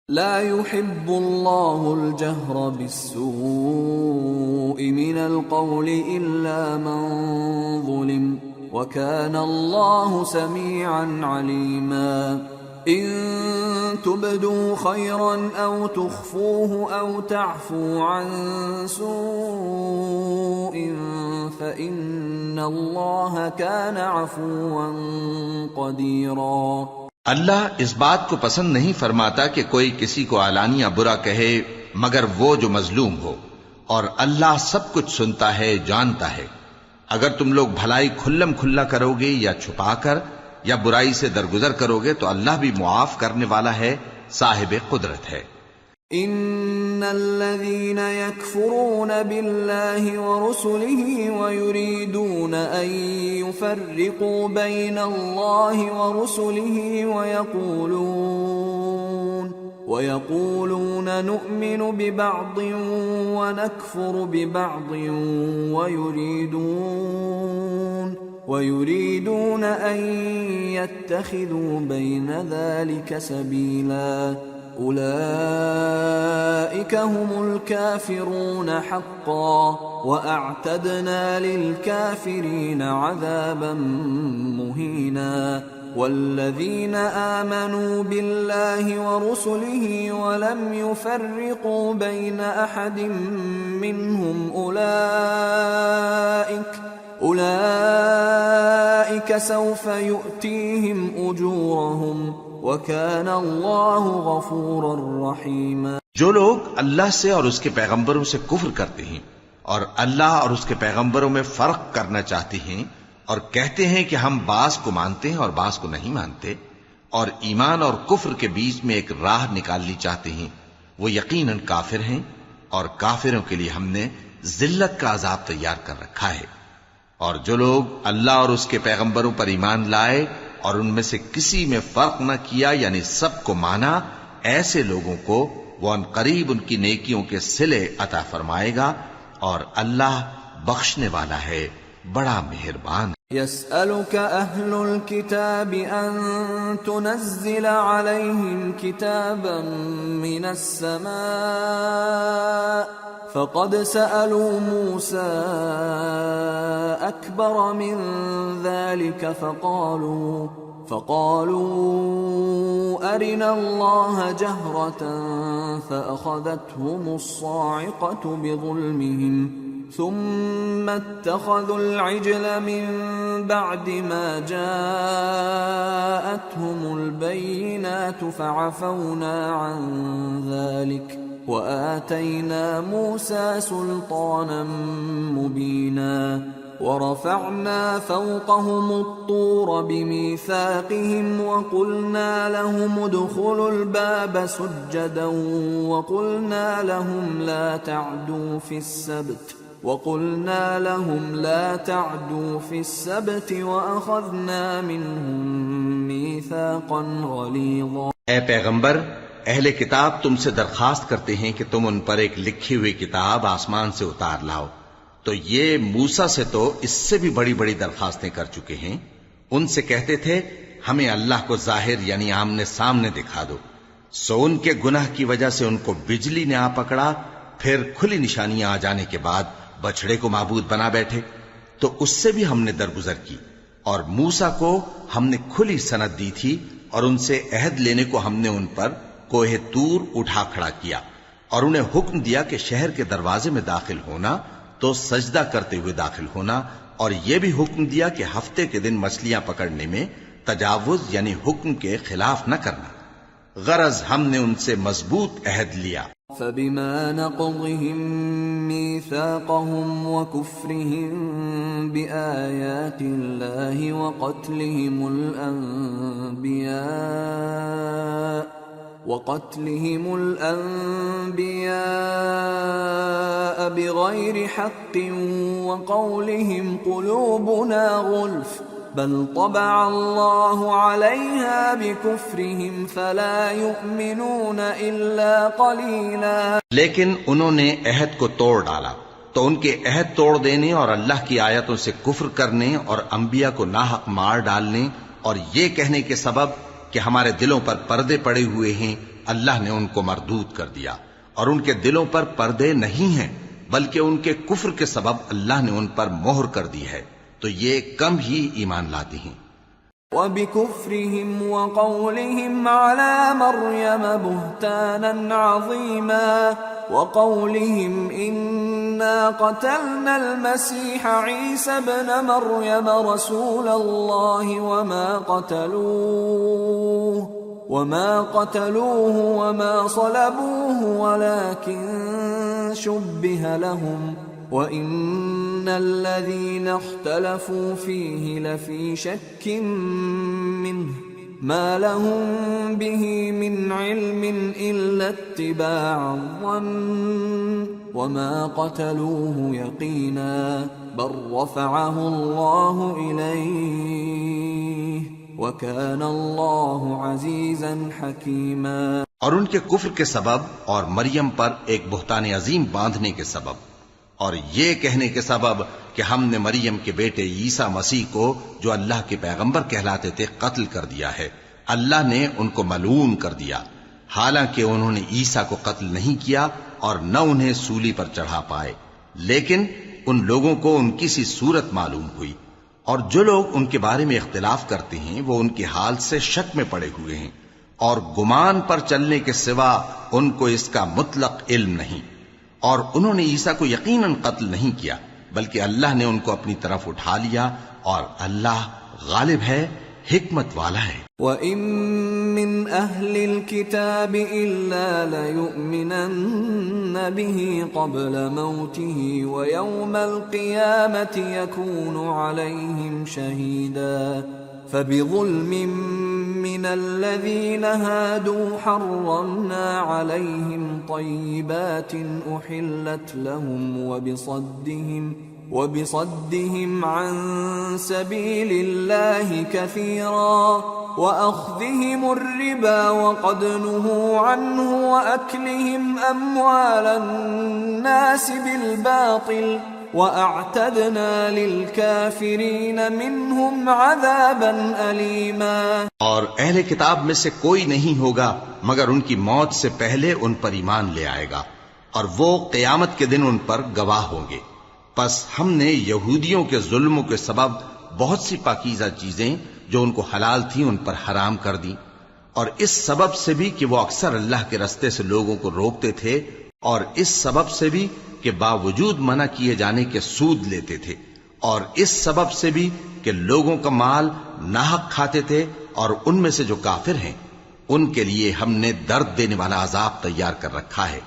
لا يحب الله الجهر بالسوء من القول إلا من ظلم وكان الله سميعا عليما إن تبدوا خيرا أو تخفوه أو تعفو عن سوء فإن الله كان عفوا قديرا۔ اللہ اس بات کو پسند نہیں فرماتا کہ کوئی کسی کو علانیہ برا کہے مگر وہ جو مظلوم ہو، اور اللہ سب کچھ سنتا ہے، جانتا ہے۔ اگر تم لوگ بھلائی کھلم کھلا کرو گے یا چھپا کر یا برائی سے درگزر کرو گے تو اللہ بھی معاف کرنے والا ہے، صاحب قدرت ہے۔ ان الذين يكفرون بالله ورسله ويريدون ان يفرقوا بين الله ورسله ويقولون نؤمن ببعض ونكفر ببعض ويريدون ان يتخذوا بين ذلك سبيلا أولئك هم الكافرون حقا وأعتدنا للكافرين عذابا مهينا والذين آمنوا بالله ورسله ولم يفرقوا بين أحد منهم أولئك سوف يؤتيهم أجورهم وَكَانَ اللَّهُ غَفُورًا رَحِيمًا۔ جو لوگ اللہ سے اور اس کے پیغمبروں سے کفر کرتے ہیں اور اللہ اور اس کے پیغمبروں میں فرق کرنا چاہتے ہیں اور کہتے ہیں کہ ہم بعض کو مانتے ہیں اور بعض کو نہیں مانتے، اور ایمان اور کفر کے بیچ میں ایک راہ نکالنی چاہتے ہیں، وہ یقیناً کافر ہیں، اور کافروں کے لیے ہم نے ذلت کا عذاب تیار کر رکھا ہے۔ اور جو لوگ اللہ اور اس کے پیغمبروں پر ایمان لائے اور ان میں سے کسی میں فرق نہ کیا یعنی سب کو مانا، ایسے لوگوں کو وہ ان قریب ان کی نیکیوں کے صلے عطا فرمائے گا، اور اللہ بخشنے والا ہے، بڑا مہربان۔ يسألك أهل الكتاب أن تنزل عليهم كتابا من السماء فقد سألوا موسى أكبر من ذلك فقالوا أرنا الله جهرة فأخذتهم الصاعقة بظلمهم ثم اتخذوا العجل من بعد ما جاءتهم البينات فعفونا عن ذلك وآتينا موسى سلطانا مبينا ورفعنا فوقهم الطور بميثاقهم وقلنا لهم ادخلوا الباب سجدا وقلنا لهم لا تعدوا في السبت وأخذنا منهم ميثاقا غليظا۔ اے پیغمبر، اہل کتاب تم سے درخواست کرتے ہیں کہ تم ان پر ایک لکھی ہوئی کتاب آسمان سے اتار لاؤ، تو یہ موسیٰ سے تو اس سے بھی بڑی بڑی درخواستیں کر چکے ہیں۔ ان سے کہتے تھے ہمیں اللہ کو ظاہر یعنی آمنے سامنے دکھا دو، سو ان کے گناہ کی وجہ سے ان کو بجلی نے آ پکڑا، پھر کھلی نشانیاں آ جانے کے بعد بچڑے کو معبود بنا بیٹھے، تو اس سے بھی ہم نے درگزر کی۔ اور موسیٰ کو ہم نے کھلی سند دی تھی، اور ان سے عہد لینے کو ہم نے ان پر کوہ طور اٹھا کھڑا کیا، اور انہیں حکم دیا کہ شہر کے دروازے میں داخل ہونا تو سجدہ کرتے ہوئے داخل ہونا، اور یہ بھی حکم دیا کہ ہفتے کے دن مچھلیاں پکڑنے میں تجاوز یعنی حکم کے خلاف نہ کرنا، غرض ہم نے ان سے مضبوط عہد لیا۔ فبما نقضهم ميثاقهم وكفرهم بآيات الله وقتلهم الأنبياء بغير حق وقولهم قلوبنا غلف بل طبع الله عليها بكفرهم فلا يؤمنون إلا قليلا۔ لیکن انہوں نے عہد کو توڑ ڈالا، تو ان کے عہد توڑ دینے اور اللہ کی آیتوں سے کفر کرنے اور انبیاء کو ناحق مار ڈالنے اور یہ کہنے کے سبب کہ ہمارے دلوں پر پردے پڑے ہوئے ہیں اللہ نے ان کو مردود کر دیا، اور ان کے دلوں پر پردے نہیں ہیں، بلکہ ان کے کفر کے سبب اللہ نے ان پر مہر کر دی ہے، تو یہ کم ہی ایمان لاتے ہیں۔ وَبِكُفْرِهِمْ وَقَوْلِهِمْ عَلَى مَرْيَمَ بُهْتَانًا عَظِيمًا وَقَوْلِهِمْ إِنَّا قَتَلْنَا الْمَسِيحَ عِيسَى ابْنَ مَرْيَمَ رَسُولَ اللَّهِ وَمَا قَتَلُوهُ وَمَا صَلَبُوهُ وَلَكِنْ شُبِّهَ لَهُمْ وَإِنَّ الَّذِينَ اخْتَلَفُوا فِيهِ لَفِي شَكٍّ مِّنْهُ مَا لَهُم بِهِ مِنْ عِلْمٍ إِلَّا اتِّبَاعَ الظَّنِّ وَمَا قَتَلُوهُ يَقِينًا بَلْ رَفَعَهُ اللَّهُ إِلَيْهِ وَكَانَ اللَّهُ عَزِيزًا حَكِيمًا۔ اور ان کے کفر کے سبب اور مریم پر ایک بہتان عظیم باندھنے کے سبب اور یہ کہنے کے سبب کہ ہم نے مریم کے بیٹے عیسیٰ مسیح کو جو اللہ کے پیغمبر کہلاتے تھے قتل کر دیا ہے، اللہ نے ان کو ملعون کر دیا، حالانکہ انہوں نے عیسیٰ کو قتل نہیں کیا اور نہ انہیں سولی پر چڑھا پائے، لیکن ان لوگوں کو ان کی سی صورت معلوم ہوئی، اور جو لوگ ان کے بارے میں اختلاف کرتے ہیں وہ ان کے حال سے شک میں پڑے ہوئے ہیں، اور گمان پر چلنے کے سوا ان کو اس کا مطلق علم نہیں، اور انہوں نے عیسیٰ کو یقیناً قتل نہیں کیا بلکہ اللہ نے ان کو اپنی طرف اٹھا لیا، اور اللہ غالب ہے، حکمت والا ہے۔ وَإِن مِّنْ أَهْلِ الْكِتَابِ إِلَّا لَيُؤْمِنَنَّ بِهِ قَبْلَ مَوْتِهِ وَيَوْمَ الْقِيَامَةِ يَكُونُ عَلَيْهِمْ شَهِيدًا فَبِظُلْمٍ مِّنَ الَّذِينَ هَادُوا حَرَّمْنَا عَلَيْهِمْ طَيِّبَاتٍ أُحِلَّتْ لَهُمْ وبصدهم عن سبيل الله كثيرا وأخذهم الربا وقد نهوا عنه وأكلهم أموال الناس بالباطل وأعتدنا للكافرين منهم عذابا أليما۔ اور اہل کتاب میں سے کوئی نہیں ہوگا مگر ان کی موت سے پہلے ان پر ایمان لے آئے گا، اور وہ قیامت کے دن ان پر گواہ ہوں گے۔ پس ہم نے یہودیوں کے ظلموں کے سبب بہت سی پاکیزہ چیزیں جو ان کو حلال تھیں ان پر حرام کر دیں، اور اس سبب سے بھی کہ وہ اکثر اللہ کے رستے سے لوگوں کو روکتے تھے، اور اس سبب سے بھی کہ باوجود منع کیے جانے کے سود لیتے تھے، اور اس سبب سے بھی کہ لوگوں کا مال ناحق کھاتے تھے، اور ان میں سے جو کافر ہیں ان کے لیے ہم نے درد دینے والا عذاب تیار کر رکھا ہے۔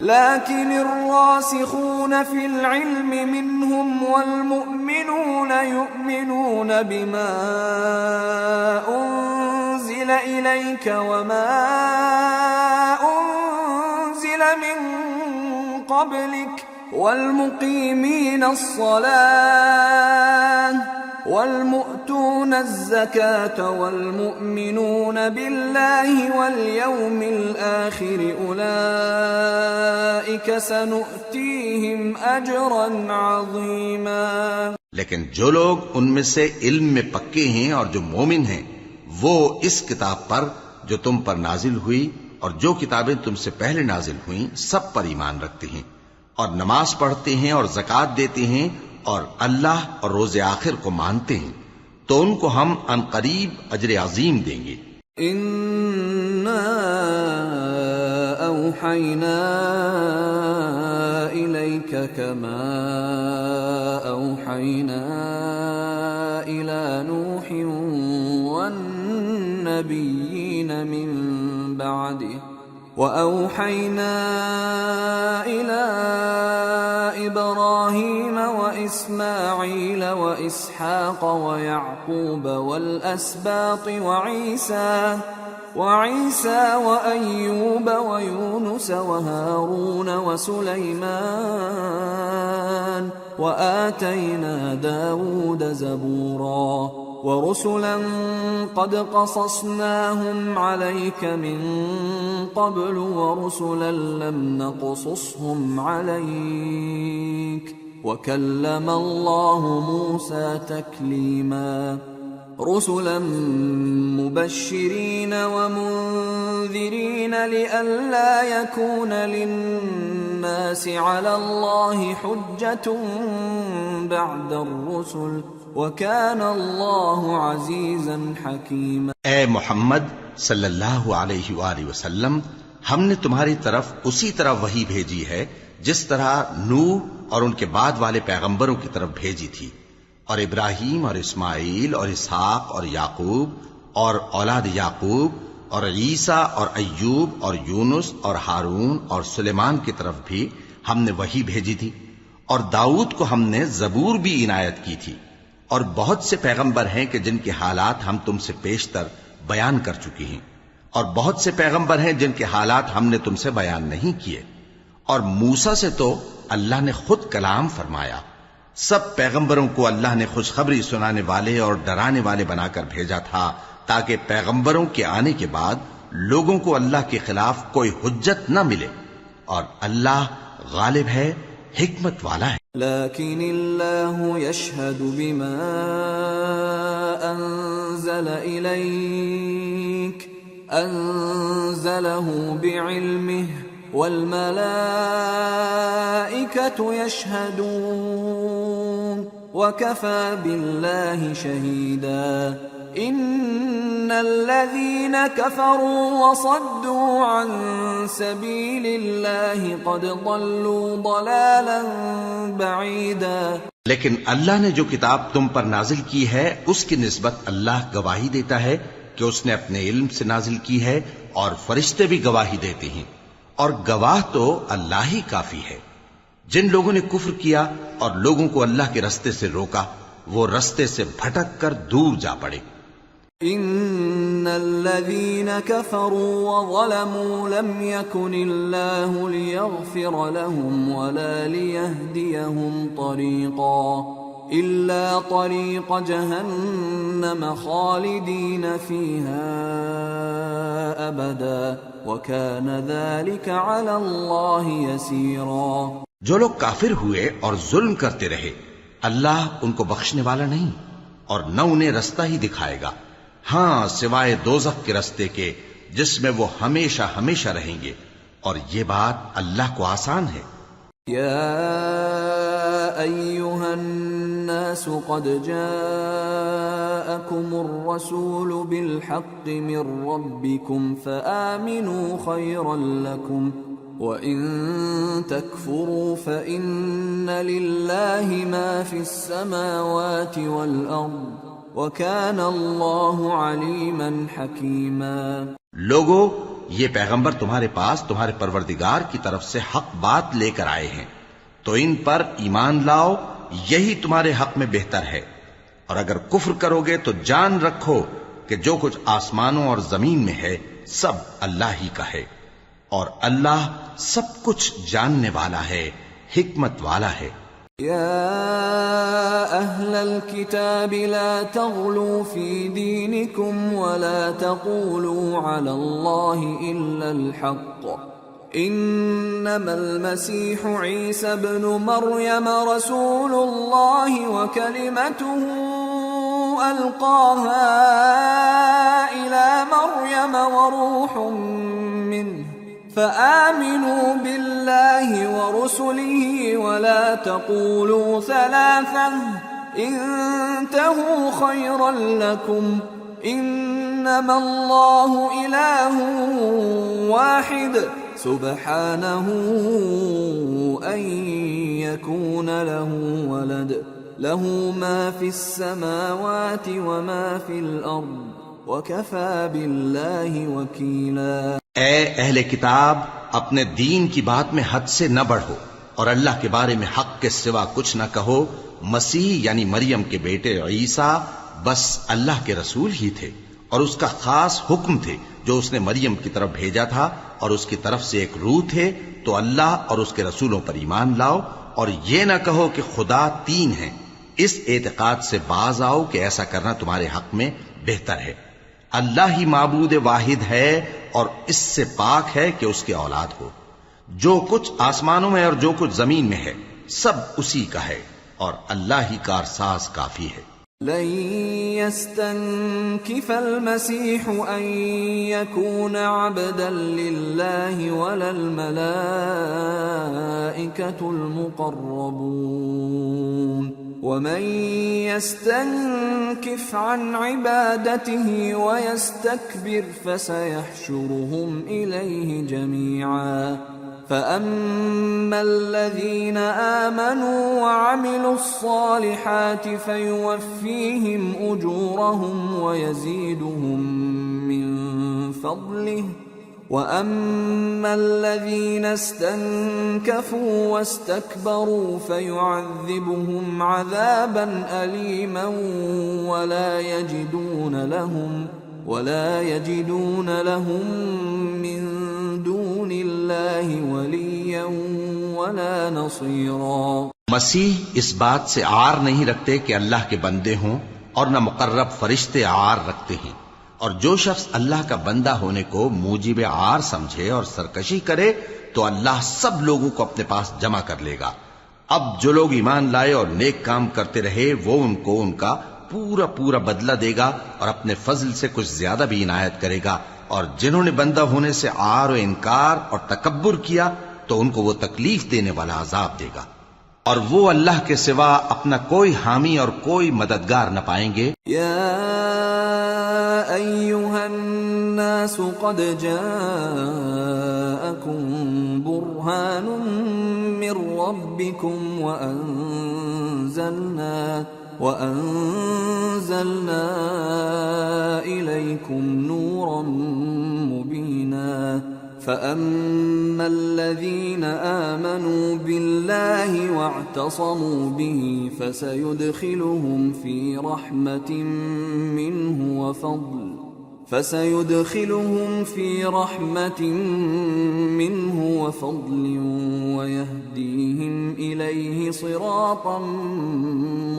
لكن الراسخون في العلم منهم والمؤمنون يؤمنون بما أنزل إليك وما أنزل من قبلك والمقيمين الصلاة والمؤتون الزكاة والمؤمنون بالله واليوم الآخر أولئك سنؤتيهم أجرا عظيما۔ لیکن جو لوگ ان میں سے علم میں پکے ہیں اور جو مومن ہیں وہ اس کتاب پر جو تم پر نازل ہوئی اور جو کتابیں تم سے پہلے نازل ہوئیں سب پر ایمان رکھتے ہیں اور نماز پڑھتے ہیں اور زکوٰۃ دیتے ہیں اور اللہ اور روز آخر کو مانتے ہیں تو ان کو ہم عنقریب اجر عظیم دیں گے۔ اِنَّا أَوْحَيْنَا إِلَيْكَ كَمَا أَوْحَيْنَا إِلَى نُوحٍ وَالنَّبِيِّينَ مِن بَعْدِهِ وَأَوْحَيْنَا إِلَى إِبْرَاهِيمَ وَإِسْمَاعِيلَ وَإِسْحَاقَ وَيَعْقُوبَ وَالْأَسْبَاطِ وَعِيسَى وَأَيُّوبَ وَيُونُسَ وَهَارُونَ وَسُلَيْمَانَ وَآتَيْنَا دَاوُودَ زَبُورًا وَرُسُلًا قَدْ قَصَصْنَاهُمْ عَلَيْكَ مِن قَبْلُ وَرُسُلًا لَّمْ نَقْصُصْهُمْ عَلَيْكَ وَكَلَّمَ اللَّهُ مُوسَىٰ تَكْلِيمًا۔ رسلا مبشرين ومنذرين لئلا يكون للناس على الله حجة بعد الرسل وكان الله عزيزا حكيما۔ اے محمد صلی اللہ علیہ وآلہ وسلم، ہم نے تمہاری طرف اسی طرح وحی بھیجی ہے جس طرح نوح اور ان کے بعد والے پیغمبروں کی طرف بھیجی تھی، اور ابراہیم اور اسماعیل اور اسحاق اور یعقوب اور اولاد یعقوب اور عیسیٰ اور ایوب اور یونس اور ہارون اور سلیمان کی طرف بھی ہم نے وحی بھیجی تھی، اور داؤد کو ہم نے زبور بھی عنایت کی تھی، اور بہت سے پیغمبر ہیں کہ جن کے حالات ہم تم سے پیشتر بیان کر چکی ہیں، اور بہت سے پیغمبر ہیں جن کے حالات ہم نے تم سے بیان نہیں کیے، اور موسیٰ سے تو اللہ نے خود کلام فرمایا۔ سب پیغمبروں کو اللہ نے خوشخبری سنانے والے اور ڈرانے والے بنا کر بھیجا تھا تاکہ پیغمبروں کے آنے کے بعد لوگوں کو اللہ کے خلاف کوئی حجت نہ ملے، اور اللہ غالب ہے، حکمت والا ہے۔ لیکن اللہ یشہد بما انزل الیک انزلہ بعلمہ والملائکة يشهدون وكفى بالله شهيدا إن الذين كفروا وصدوا عن سبيل الله قد ضلوا ضلالا بعيدا۔ لیکن اللہ نے جو کتاب تم پر نازل کی ہے اس کی نسبت اللہ گواہی دیتا ہے کہ اس نے اپنے علم سے نازل کی ہے، اور فرشتے بھی گواہی دیتے ہیں، اور گواہ تو اللہ ہی کافی ہے۔ جن لوگوں نے کفر کیا اور لوگوں کو اللہ کے رستے سے روکا، وہ رستے سے بھٹک کر دور جا پڑے۔ ان الذين كفروا وظلموا لم يكن الله ليغفر لهم ولا ليهديهم طريقا إلا طريق جهنم خالدين فيها أبدا وكان ذلك على الله يسيرا۔ جو لوگ کافر ہوئے اور ظلم کرتے رہے، اللہ ان کو بخشنے والا نہیں اور نہ انہیں رستہ ہی دکھائے گا، ہاں سوائے دوزخ کے رستے کے جس میں وہ ہمیشہ ہمیشہ رہیں گے، اور یہ بات اللہ کو آسان ہے۔ یا ایھا الناس قد جاءکم الرسول بالحق من ربکم فآمنوا خیرا لکم وَإِن تَكْفُرُوا فَإِنَّ لِلَّهِ مَا فِي السَّمَاوَاتِ وَالْأَرْضِ وَكَانَ اللَّهُ عَلِيمًا حَكِيمًا۔ لوگو، یہ پیغمبر تمہارے پاس تمہارے پروردگار کی طرف سے حق بات لے کر آئے ہیں، تو ان پر ایمان لاؤ، یہی تمہارے حق میں بہتر ہے، اور اگر کفر کرو گے تو جان رکھو کہ جو کچھ آسمانوں اور زمین میں ہے سب اللہ ہی کا ہے، اور اللہ سب کچھ جاننے والا ہے، حکمت والا ہے۔ یا اہل الكتاب لا تغلوا فی دینکم ولا تقولوا علی اللہ الا الحق انما المسیح عیسی ابن مریم رسول اللہ وکلمته القاها الى مریم وروح منه فآمنوا بالله ورسله ولا تقولوا ثلاثة انتهوا خيرا لكم انما الله إله واحد سبحانه أن يكون له ولد له ما في السماوات وما في الأرض وَكَفَى بِاللَّهِ وَكِيلًا۔ اے اہل کتاب، اپنے دین کی بات میں حد سے نہ بڑھو، اور اللہ کے بارے میں حق کے سوا کچھ نہ کہو۔ مسیح یعنی مریم کے بیٹے عیسیٰ بس اللہ کے رسول ہی تھے، اور اس کا خاص حکم تھے جو اس نے مریم کی طرف بھیجا تھا، اور اس کی طرف سے ایک روح تھے۔ تو اللہ اور اس کے رسولوں پر ایمان لاؤ، اور یہ نہ کہو کہ خدا تین ہیں۔ اس اعتقاد سے باز آؤ کہ ایسا کرنا تمہارے حق میں بہتر ہے۔ اللہ ہی معبود واحد ہے، اور اس سے پاک ہے کہ اس کے اولاد ہو۔ جو کچھ آسمانوں میں اور جو کچھ زمین میں ہے سب اسی کا ہے، اور اللہ ہی کارساز کافی ہے۔ لن يستنكف المسيح أن يكون عبدا لله ولا الملائكة المقربون ومن يستنكف عن عبادته ويستكبر فسيحشرهم إليه جميعا فأما الذين آمنوا وعملوا الصالحات فيوفيهم أجورهم ويزيدهم من فضله وأما الذين استنكفوا واستكبروا فيعذبهم عذابا أليما ولا يجدون لهم من دون الله وليا ولا نصيرا. مسیح اس بات سے عار نہیں رکھتے کہ اللہ کے بندے ہوں اور نہ مقرب فرشتے عار رکھتے ہیں، اور جو شخص اللہ کا بندہ ہونے کو موجب عار سمجھے اور سرکشی کرے تو اللہ سب لوگوں کو اپنے پاس جمع کر لے گا. اب جو لوگ ایمان لائے اور نیک کام کرتے رہے وہ ان کو ان کا پورا پورا بدلہ دے گا اور اپنے فضل سے کچھ زیادہ بھی عنایت کرے گا، اور جنہوں نے بندہ ہونے سے عار و انکار اور تکبر کیا تو ان کو وہ تکلیف دینے والا عذاب دے گا، اور وہ اللہ کے سوا اپنا کوئی حامی اور کوئی مددگار نہ پائیں گے. یا ایھا الناس قد جاءکم برہان من ربکم وأنزلنا إليكم نورا مبينا فأما الذين آمنوا بالله واعتصموا به فسيدخلهم في رحمة منه وفضل ويهديهم إليه صراطا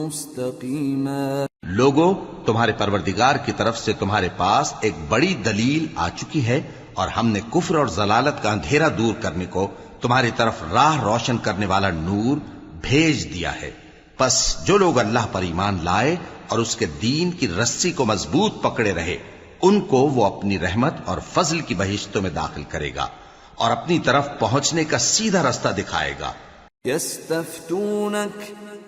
مستقيما. لوگو، تمہارے پروردگار کی طرف سے تمہارے پاس ایک بڑی دلیل آ چکی ہے، اور ہم نے کفر اور ضلالت کا اندھیرا دور کرنے کو تمہاری طرف راہ روشن کرنے والا نور بھیج دیا ہے. پس جو لوگ اللہ پر ایمان لائے اور اس کے دین کی رسی کو مضبوط پکڑے رہے ان کو وہ اپنی رحمت اور فضل کی بہشتوں میں داخل کرے گا اور اپنی طرف پہنچنے کا سیدھا رستہ دکھائے گا. يستفتونك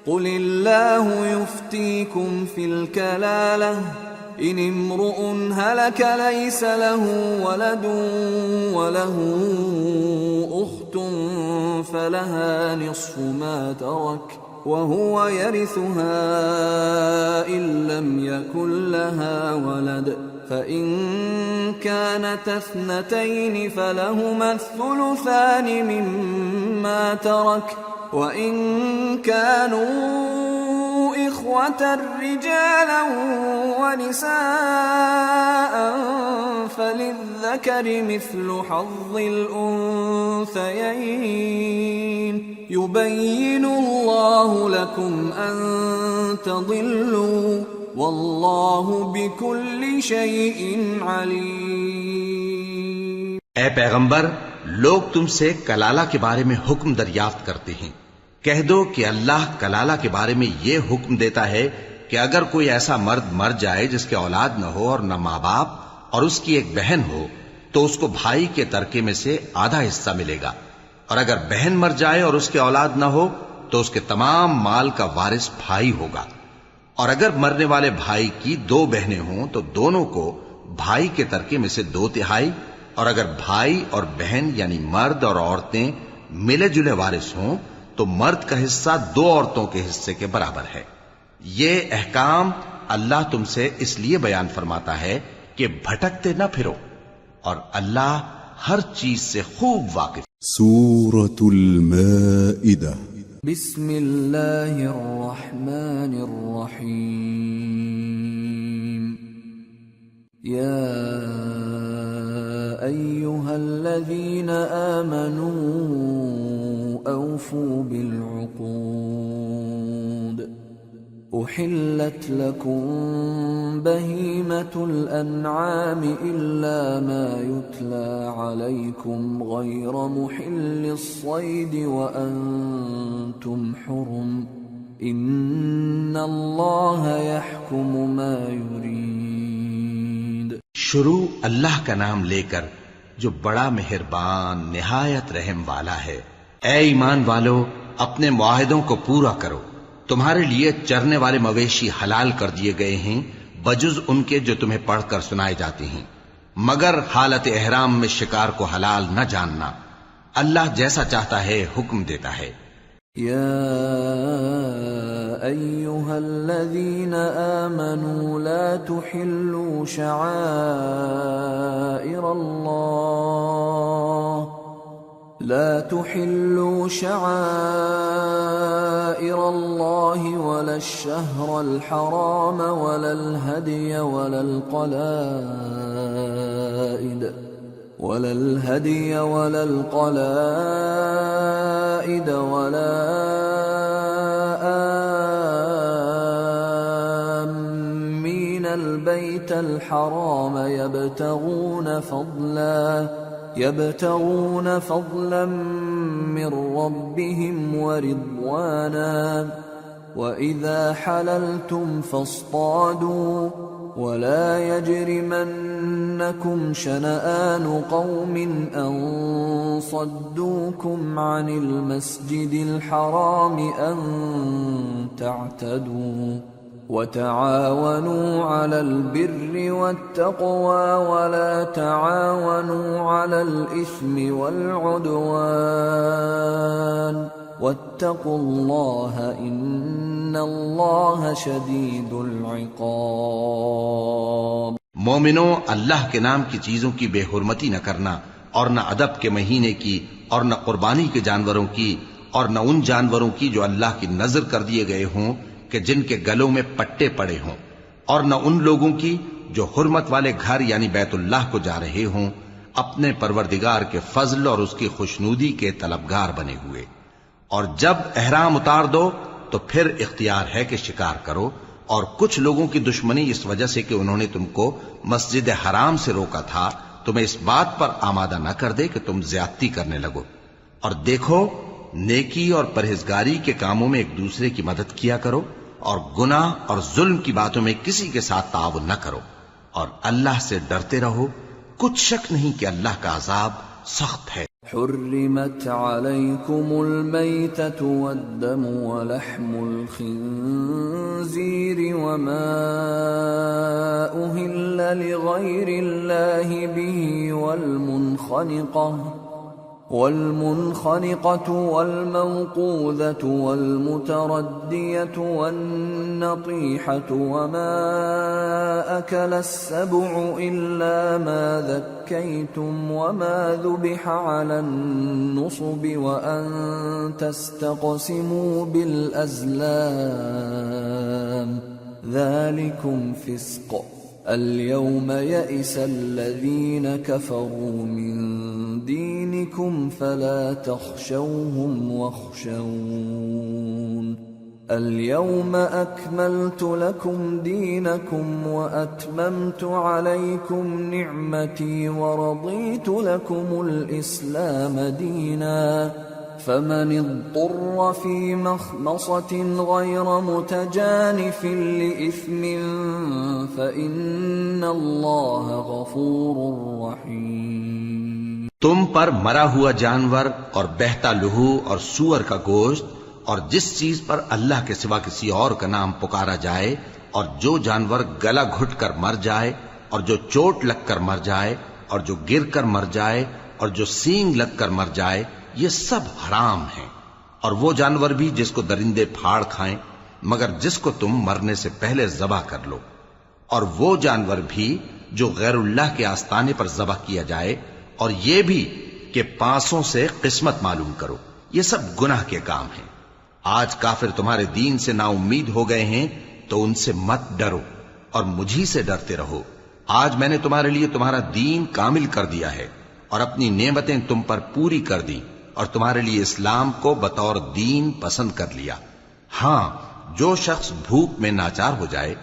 قل الله يفتيكم في الكلالة إن امرؤ هلك ليس له ولد وله أخت فلها نصف ما ترك وهو يرثها إن لم يكن لها ولد فإن كانت اثنتين فلهما الثلثان مما ترك وإن كانوا إخوة رجالا ونساء فللذكر مثل حظ الأنثيين يبين الله لكم أن تضلوا واللہ بکل شیء علیم. اے پیغمبر، لوگ تم سے کلالہ کے بارے میں حکم دریافت کرتے ہیں. کہہ دو کہ اللہ کلالہ کے بارے میں یہ حکم دیتا ہے کہ اگر کوئی ایسا مرد مر جائے جس کے اولاد نہ ہو اور نہ ماں باپ اور اس کی ایک بہن ہو تو اس کو بھائی کے ترکے میں سے آدھا حصہ ملے گا، اور اگر بہن مر جائے اور اس کے اولاد نہ ہو تو اس کے تمام مال کا وارث بھائی ہوگا. اور اگر مرنے والے بھائی کی دو بہنیں ہوں تو دونوں کو بھائی کے ترکے میں سے 2/3، اور اگر بھائی اور بہن یعنی مرد اور عورتیں ملے جلے وارث ہوں تو مرد کا حصہ 2 عورتوں کے حصے کے برابر ہے. یہ احکام اللہ تم سے اس لیے بیان فرماتا ہے کہ بھٹکتے نہ پھرو، اور اللہ ہر چیز سے خوب واقف. سورة المائدة. بسم اللہ الرحمن الرحیم. یا ایہا الذین آمنوا اوفوا بالعقود احلت لکم بہیمة الانعام الا ما یتلی علیکم غیر محل الصید وانتم حرم ان اللہ یحکم ما یرید۔ شروع اللہ کا نام لے کر جو بڑا مہربان نہایت رحم والا ہے۔ اے ایمان والو، اپنے معاہدوں کو پورا کرو۔ تمہارے لیے چرنے والے مویشی حلال کر دیے گئے ہیں بجز ان کے جو تمہیں پڑھ کر سنائے جاتے ہیں، مگر حالت احرام میں شکار کو حلال نہ جاننا۔ اللہ جیسا چاہتا ہے حکم دیتا ہے۔ یا ایہا الذین آمنوا لا تحلوا شعائر اللہ ولا الشہر الحرام ولا الہدی ولا القلائد ولا آمین البیت الحرام يبتغون فضلا من ربهم ورضوانا وإذا حللتم فاصطادوا ولا يجرمنكم شنآن قوم أن صدوكم عن المسجد الحرام أن تعتدوا وتعاونوا على البر والتقوى ولا تعاونوا على الإثم والعدوان واتقوا الله إن الله شديد العقاب۔ مومنو، اللہ کے نام کی چیزوں کی بے حرمتی نہ کرنا، اور نہ ادب کے مہینے کی، اور نہ قربانی کے جانوروں کی، اور نہ ان جانوروں کی جو اللہ کی نذر کر دیے گئے ہوں کہ جن کے گلوں میں پٹے پڑے ہوں، اور نہ ان لوگوں کی جو حرمت والے گھر یعنی بیت اللہ کو جا رہے ہوں اپنے پروردگار کے فضل اور اس کی خوشنودی کے طلبگار بنے ہوئے۔ اور جب احرام اتار دو تو پھر اختیار ہے کہ شکار کرو، اور کچھ لوگوں کی دشمنی اس وجہ سے کہ انہوں نے تم کو مسجد حرام سے روکا تھا تمہیں اس بات پر آمادہ نہ کر دے کہ تم زیادتی کرنے لگو۔ اور دیکھو، نیکی اور پرہیزگاری کے کاموں میں ایک دوسرے کی مدد کیا کرو، اور گناہ اور ظلم کی باتوں میں کسی کے ساتھ تعاون نہ کرو، اور اللہ سے ڈرتے رہو۔ کچھ شک نہیں کہ اللہ کا عذاب سخت ہے۔ حرمت علیکم المیتۃ والدم ولحم الخنزیر وما أهل لغیر اللہ به والمنخنقة والموقوذة والمتردية والنطيحة وما أكل السبع إلا ما ذكيتم وما ذبح على النصب وأن تستقسموا بالأزلام ذلكم فسق اليوم يئس الذين كفروا من دينكم فلا تخشوهم واخشون اليوم أكملت لكم دينكم وأتممت عليكم نعمتي ورضيت لكم الإسلام دينا فمن اضطر في مخمصة غير متجانف لإثم فإن الله غفور رحيم۔ تم پر مرا ہوا جانور اور بہتا لہو اور سور کا گوشت اور جس چیز پر اللہ کے سوا کسی اور کا نام پکارا جائے اور جو جانور گلا گھٹ کر مر جائے اور جو چوٹ لگ کر مر جائے اور جو گر کر مر جائے اور جو سینگ لگ کر مر جائے، یہ سب حرام ہیں۔ اور وہ جانور بھی جس کو درندے پھاڑ کھائیں مگر جس کو تم مرنے سے پہلے ذبح کر لو، اور وہ جانور بھی جو غیر اللہ کے آستانے پر ذبح کیا جائے، اور یہ بھی کہ پانسوں سے قسمت معلوم کرو۔ یہ سب گناہ کے کام ہیں۔ آج کافر تمہارے دین سے نا امید ہو گئے ہیں تو ان سے مت ڈرو اور مجھی سے ڈرتے رہو۔ آج میں نے تمہارے لیے تمہارا دین کامل کر دیا ہے اور اپنی نعمتیں تم پر پوری کر دی اور تمہارے لیے اسلام کو بطور دین پسند کر لیا۔ ہاں، جو شخص بھوک میں ناچار ہو جائے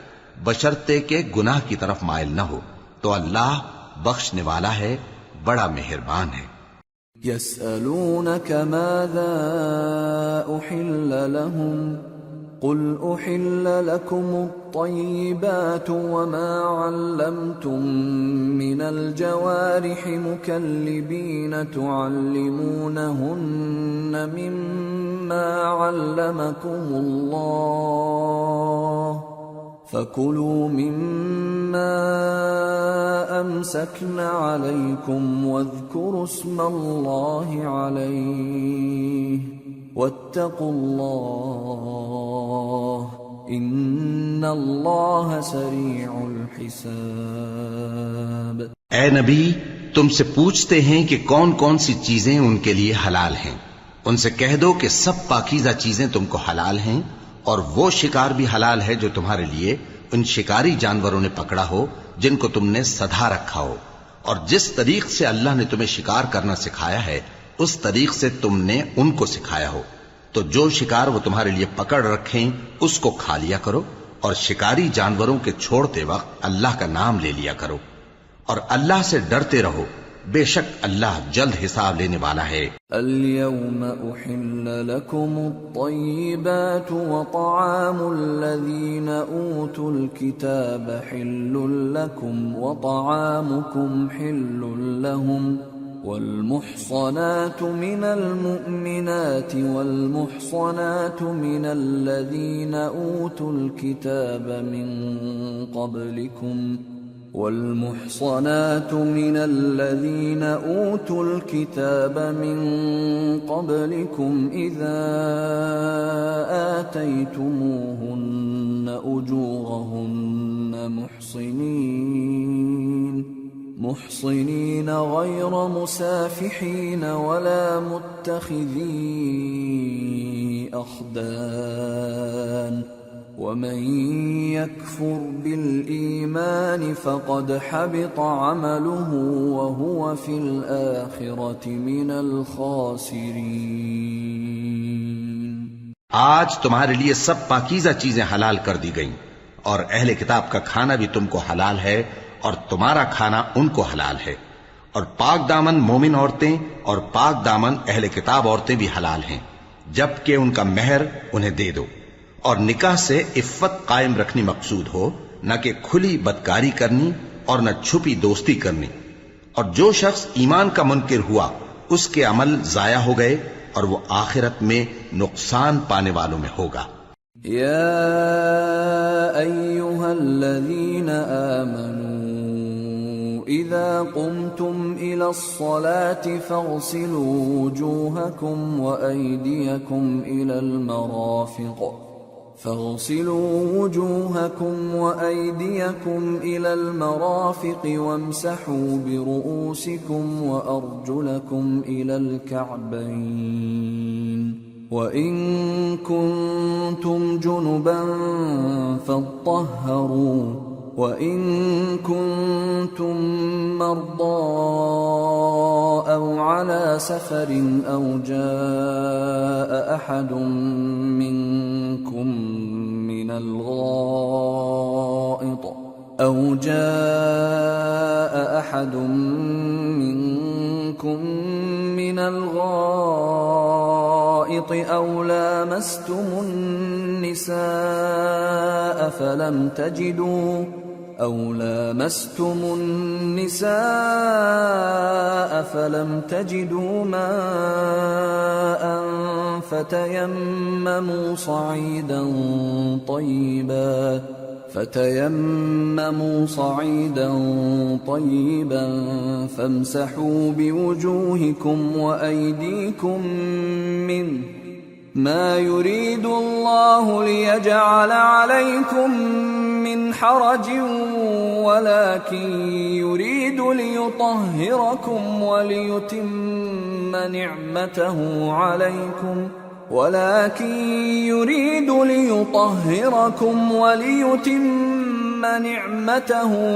بشرطے کے گناہ کی طرف مائل نہ ہو تو اللہ بخشنے والا ہے، بڑا مہربان ہے۔ يسألونك ماذا أحل لهم قل أحل لكم الطيبات وما علمتم من الجوارح مكلبين تعلمونهن مما علمكم الله فكلوا مما أمسكن عليكم واذكروا اسم الله عليه واتقوا الله ان اللہ سریع الحساب۔ اے نبی، تم سے پوچھتے ہیں کہ کون کون سی چیزیں ان کے لیے حلال ہیں۔ ان سے کہہ دو کہ سب پاکیزہ چیزیں تم کو حلال ہیں، اور وہ شکار بھی حلال ہے جو تمہارے لیے ان شکاری جانوروں نے پکڑا ہو جن کو تم نے سدھا رکھا ہو، اور جس طریق سے اللہ نے تمہیں شکار کرنا سکھایا ہے اس طریق سے تم نے ان کو سکھایا ہو، تو جو شکار وہ تمہارے لیے پکڑ رکھیں اس کو کھا لیا کرو، اور شکاری جانوروں کے چھوڑتے وقت اللہ کا نام لے لیا کرو، اور اللہ سے ڈرتے رہو، بے شک اللہ جلد حساب لینے والا ہے۔ اليوم احل لكم الطيبات وطعام الذين اوتوا الكتاب حل لكم وطعامكم حل لهم والمحصنات من المؤمنات والمحصنات من الذين أوتوا الكتاب من قبلكم والمحصنات من الذين أوتوا الكتاب من قبلكم إذا آتيتموهن أجورهن محصنين غير مسافحين ولا متخذي أخدان ومن يكفر بالإيمان فقد حبط عمله وهو في الآخرة من الخاسرين۔ آج تمہارے لیے سب پاکیزہ چیزیں حلال کر دی گئیں، اور اہل کتاب کا کھانا بھی تم کو حلال ہے اور تمہارا کھانا ان کو حلال ہے، اور پاک دامن مومن عورتیں اور پاک دامن اہل کتاب عورتیں بھی حلال ہیں، جبکہ ان کا مہر انہیں دے دو، اور نکاح سے عفت قائم رکھنی مقصود ہو، نہ کہ کھلی بدکاری کرنی اور نہ چھپی دوستی کرنی۔ اور جو شخص ایمان کا منکر ہوا اس کے عمل ضائع ہو گئے اور وہ آخرت میں نقصان پانے والوں میں ہوگا۔ یا ایھا الذین آمنوا اذا قمتم الى الصلاة فاغسلوا وجوهكم وأيديكم إلى المرافق وامسحوا برؤوسكم وأرجلكم إلى الكعبين وإن كنتم جنبا فاطهروا وإن كنتم مرضى أو على سفر أو جاء أحد منكم من الغائط أو لامستم النساء فلم تجدوا ماء فتيمموا صعيدا طيبا فامسحوا بوجوهكم وأيديكم منه ما يريد الله ليجعل عليكم من حرج ولكن يريد ليطهركم وليتم نعمته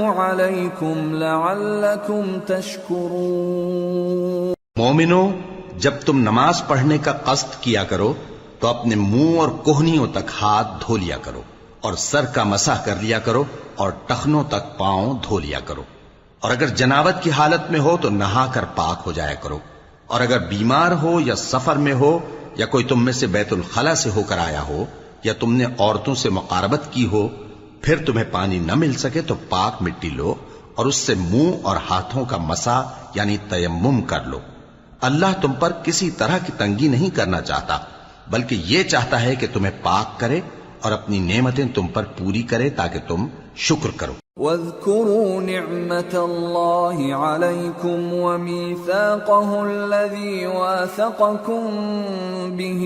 عليكم لعلكم تشكرون۔ مومنو، جب تم نماز پڑھنے کا قصد کیا کرو تو اپنے منہ اور کوہنیوں تک ہاتھ دھو لیا کرو، اور سر کا مسح کر لیا کرو، اور ٹخنوں تک پاؤں دھو لیا کرو، اور اگر جنابت کی حالت میں ہو تو نہا کر پاک ہو جایا کرو، اور اگر بیمار ہو یا سفر میں ہو یا کوئی تم میں سے بیت الخلا سے ہو کر آیا ہو یا تم نے عورتوں سے مقاربت کی ہو، پھر تمہیں پانی نہ مل سکے تو پاک مٹی لو اور اس سے منہ اور ہاتھوں کا مسح یعنی تیمم کر لو۔ اللہ تم پر کسی طرح کی تنگی نہیں کرنا چاہتا، بلکہ یہ چاہتا ہے کہ تمہیں پاک کرے اور اپنی نعمتیں تم پر پوری کرے تاکہ تم شکر کرو۔ واذكروا نعمة الله عليكم وميثاقه الذي واثقكم به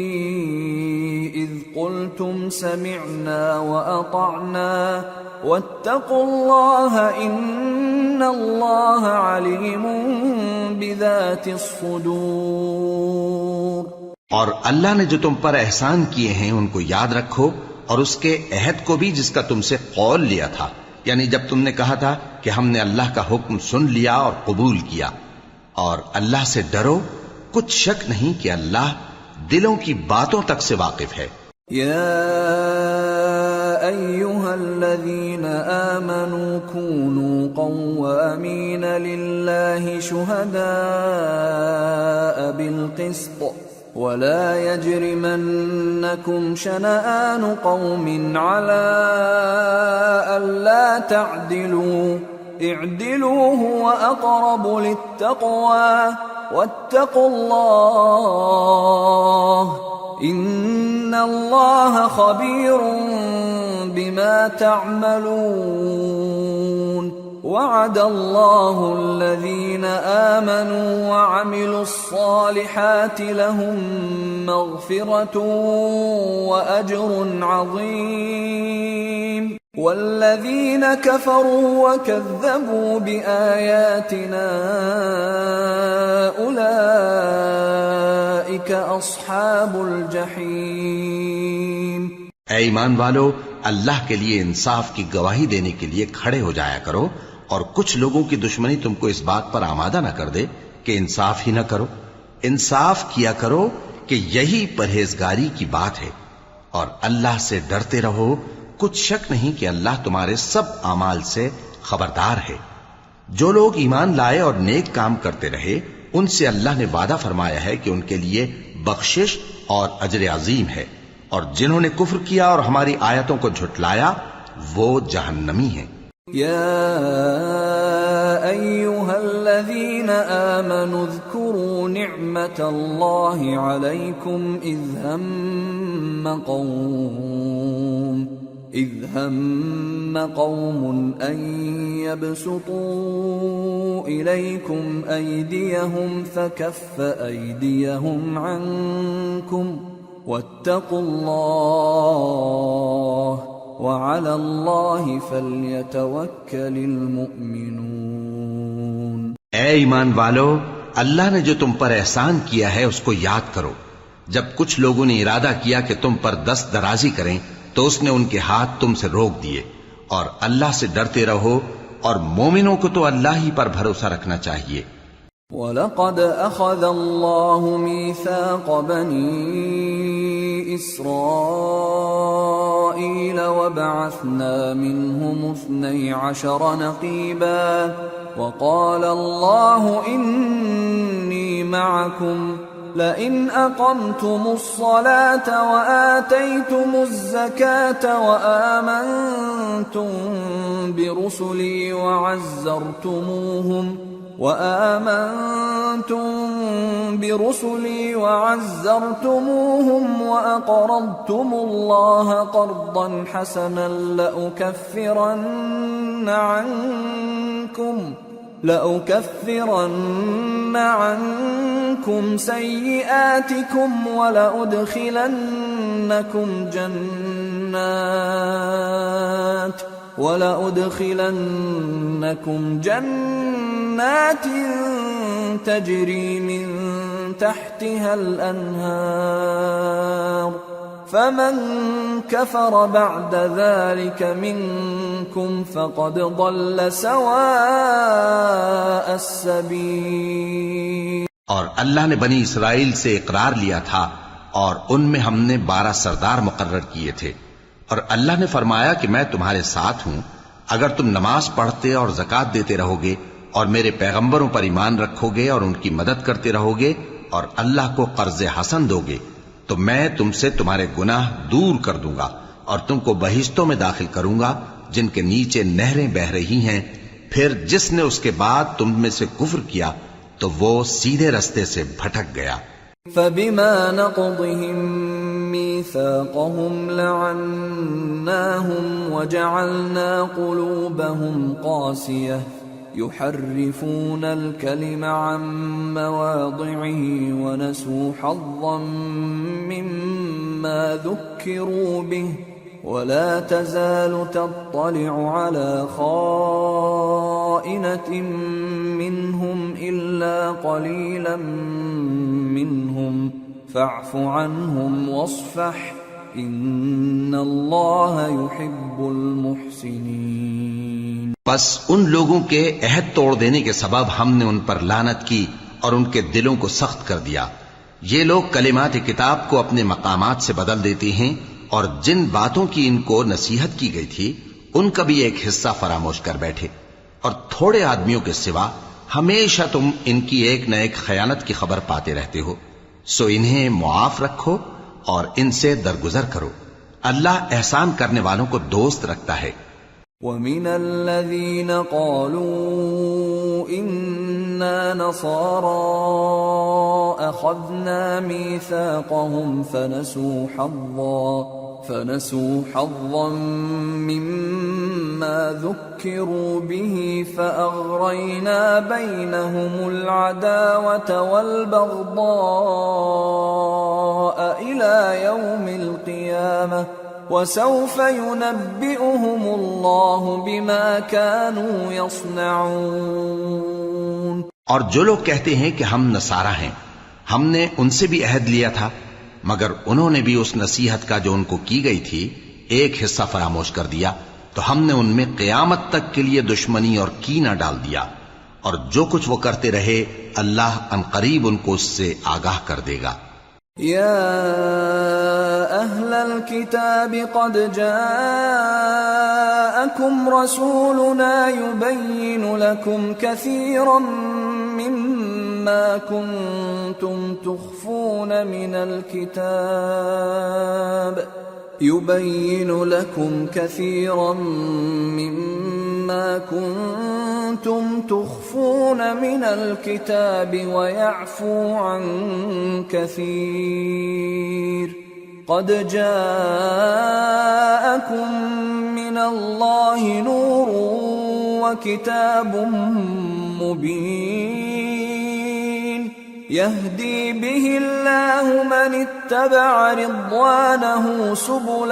إذ قلتم سمعنا وأطعنا واتقوا الله إن الله عليم بذات الصدور۔ اور اللہ نے جو تم پر احسان کیے ہیں ان کو یاد رکھو، اور اس کے عہد کو بھی جس کا تم سے قول لیا تھا، یعنی جب تم نے کہا تھا کہ ہم نے اللہ کا حکم سن لیا اور قبول کیا، اور اللہ سے ڈرو، کچھ شک نہیں کہ اللہ دلوں کی باتوں تک سے واقف ہے۔ یا ایھا الذین آمنوا کونوا قوامین للہ شہداء بالقسط ولا يجرمنكم شنآن قوم على ألا تعدلوا اعدلوا هو أقرب للتقوى واتقوا الله إن الله خبير بما تعملون۔ وعد الله الذين آمنوا وعملوا الصالحات لهم مغفرة وأجر عظيم، والذين كفروا وكذبوا بآياتنا أولئك أصحاب الجحيم۔ اے ایمان والو، اللہ کے لیے انصاف کی گواہی دینے کے لیے کھڑے ہو جایا کرو، اور کچھ لوگوں کی دشمنی تم کو اس بات پر آمادہ نہ کر دے کہ انصاف ہی نہ کرو۔ انصاف کیا کرو کہ یہی پرہیزگاری کی بات ہے، اور اللہ سے ڈرتے رہو، کچھ شک نہیں کہ اللہ تمہارے سب اعمال سے خبردار ہے۔ جو لوگ ایمان لائے اور نیک کام کرتے رہے، ان سے اللہ نے وعدہ فرمایا ہے کہ ان کے لیے بخشش اور اجر عظیم ہے، اور جنہوں نے کفر کیا اور ہماری آیتوں کو جھٹلایا وہ جہنمی ہیں۔ یا ایھا الذین آمنوا اذکروا نعمت اللہ علیکم اذ ہم قوم ان یبسطوا الیکم ایدیہم فکف ایدیہم عنکم واتقوا اللہ وعلى الله فليتوكل المؤمنون۔ اے ایمان والو، اللہ نے جو تم پر احسان کیا ہے اس کو یاد کرو۔ جب کچھ لوگوں نے ارادہ کیا کہ تم پر دست درازی کریں تو اس نے ان کے ہاتھ تم سے روک دیے، اور اللہ سے ڈرتے رہو، اور مومنوں کو تو اللہ ہی پر بھروسہ رکھنا چاہیے۔ وَلَقَدْ أَخَذَ اللَّهُ مِيثَاقَ بَنِي إِسْرَائِيلَ وَبَعَثْنَا مِنْهُمُ 12 نَقِيبًا وَقَالَ اللَّهُ إِنِّي مَعَكُمْ لَئِنْ أَقَمْتُمُ الصَّلَاةَ وَآتَيْتُمُ الزَّكَاةَ وَآمَنْتُمْ برسلي وعزرتموهم وأقرضتم الله قرضا حسنا لأكفرن عنكم سيئاتكم ولأدخلنكم جنات تجري من تحتها الأنهار فمن كفر بعد ذلك منكم فقد ضل سواء السبيل۔ اور اللہ نے بنی اسرائیل سے اقرار لیا تھا، اور ان میں ہم نے 12 سردار مقرر کیے تھے، اور اللہ نے فرمایا کہ میں تمہارے ساتھ ہوں اگر تم نماز پڑھتے اور زکوٰۃ دیتے رہو گے اور میرے پیغمبروں پر ایمان رکھو گے اور ان کی مدد کرتے رہو گے اور اللہ کو قرض حسن دو گے تو میں تم سے تمہارے گناہ دور کر دوں گا اور تم کو بہشتوں میں داخل کروں گا جن کے نیچے نہریں بہ رہی ہیں. پھر جس نے اس کے بعد تم میں سے کفر کیا تو وہ سیدھے رستے سے بھٹک گیا. فَبِمَا نَقْضِهِم مِّيثَاقَهُمْ لَعَنَّاهُمْ وَجَعَلْنَا قُلُوبَهُمْ قَاسِيَةً يُحَرِّفُونَ الْكَلِمَ عَن مَّوَاضِعِهِ وَنَسُوا حَظًّا مِّمَّا ذُكِّرُوا بِهِ وَلَا تَزَالُ تَطَّلِعُ عَلَى خَائِنَةٍ مِّنْهُمْ إِلَّا قَلِيلًا مِّنْهُمْ فَاعْفُ عَنْهُمْ وَاصْفَحْ إِنَّ اللَّهَ يُحِبُّ الْمُحْسِنِينَ. بس ان لوگوں کے عہد توڑ دینے کے سبب ہم نے ان پر لعنت کی اور ان کے دلوں کو سخت کر دیا. یہ لوگ کلمات کتاب کو اپنے مقامات سے بدل دیتے ہیں اور جن باتوں کی ان کو نصیحت کی گئی تھی ان کا بھی ایک حصہ فراموش کر بیٹھے. اور تھوڑے آدمیوں کے سوا ہمیشہ تم ان کی ایک نہ ایک خیانت کی خبر پاتے رہتے ہو. سو انہیں معاف رکھو اور ان سے درگزر کرو. اللہ احسان کرنے والوں کو دوست رکھتا ہے. وَمِنَ الَّذِينَ قَالُوا إِنَّا نَصَارَىٰ أَخَذْنَا مِيثَاقَهُمْ فَنَسُوا حَظًّا مِّمَّا ذُكِّرُوا بِهِ فَأَغْرَيْنَا بَيْنَهُمُ الْعَدَاوَةَ وَالْبَغْضَاءَ إِلَىٰ يَوْمِ الْقِيَامَةِ وَسَوْفَ يُنَبِّئُهُمُ اللَّهُ بِمَا كَانُوا يَصْنَعُونَ. اور جو لوگ کہتے ہیں کہ ہم نصارہ ہیں، ہم نے ان سے بھی عہد لیا تھا مگر انہوں نے بھی اس نصیحت کا جو ان کو کی گئی تھی ایک حصہ فراموش کر دیا تو ہم نے ان میں قیامت تک کے لیے دشمنی اور کینہ ڈال دیا. اور جو کچھ وہ کرتے رہے اللہ عنقریب ان کو اس سے آگاہ کر دے گا. يا أهل الكتاب قد جاءكم رسولنا يبين لكم كثيرا مما كنتم تخفون من الكتاب ويعفو عن كثير قد جاءكم من الله نور وكتاب مبين يهدي به الله من اتبع رضوانه سبل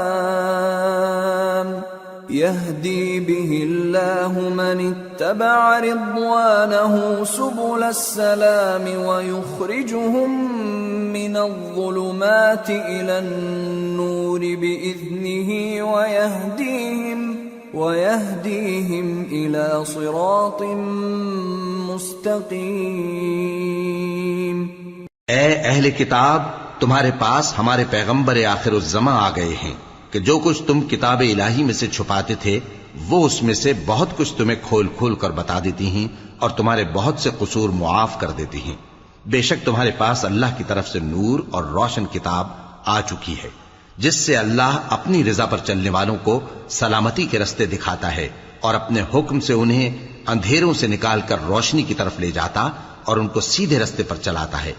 السلام يهدي به الله من اتبع رضوانه سبل السلام ويخرجهم من الظلمات إلى النور بإذنه ويهديهم إلى صراط مستقيم. اے اہل کتاب، تمہارے پاس ہمارے پیغمبر آخر الزماں آ گئے ہیں کہ جو کچھ تم کتاب الہی میں سے چھپاتے تھے وہ اس میں سے بہت کچھ تمہیں کھول کھول کر بتا دیتی ہیں اور تمہارے بہت سے قصور معاف کر دیتی ہیں. بے شک تمہارے پاس اللہ کی طرف سے نور اور روشن کتاب آ چکی ہے جس سے اللہ اپنی رضا پر چلنے والوں کو سلامتی کے رستے دکھاتا ہے اور اپنے حکم سے انہیں اندھیروں سے نکال کر روشنی کی طرف لے جاتا اور ان کو سیدھے رستے پر چلاتا ہے.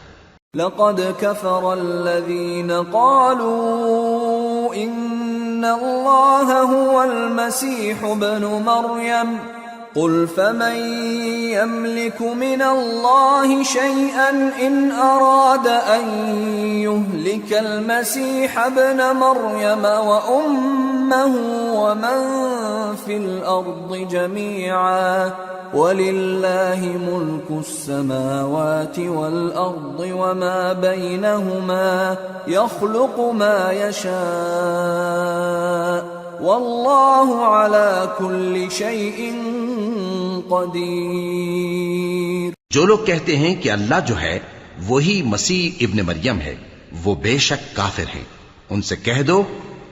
لقد كفر الذين قالوا إن الله هو المسيح ابن مريم قل فمن يملك من الله شيئا إن أراد أن يهلك المسيح ابن مريم وأمه ومن في الأرض جميعا وَلِلَّهِ مُلْكُ السَّمَاوَاتِ وَالْأَرْضِ وَمَا بَيْنَهُمَا يَخْلُقُ مَا يَشَاءُ وَاللَّهُ عَلَى كُلِّ شَيْءٍ قَدِيرٌ. جو لوگ کہتے ہیں کہ اللہ جو ہے وہی مسیح ابن مریم ہے وہ بے شک کافر ہیں. ان سے کہہ دو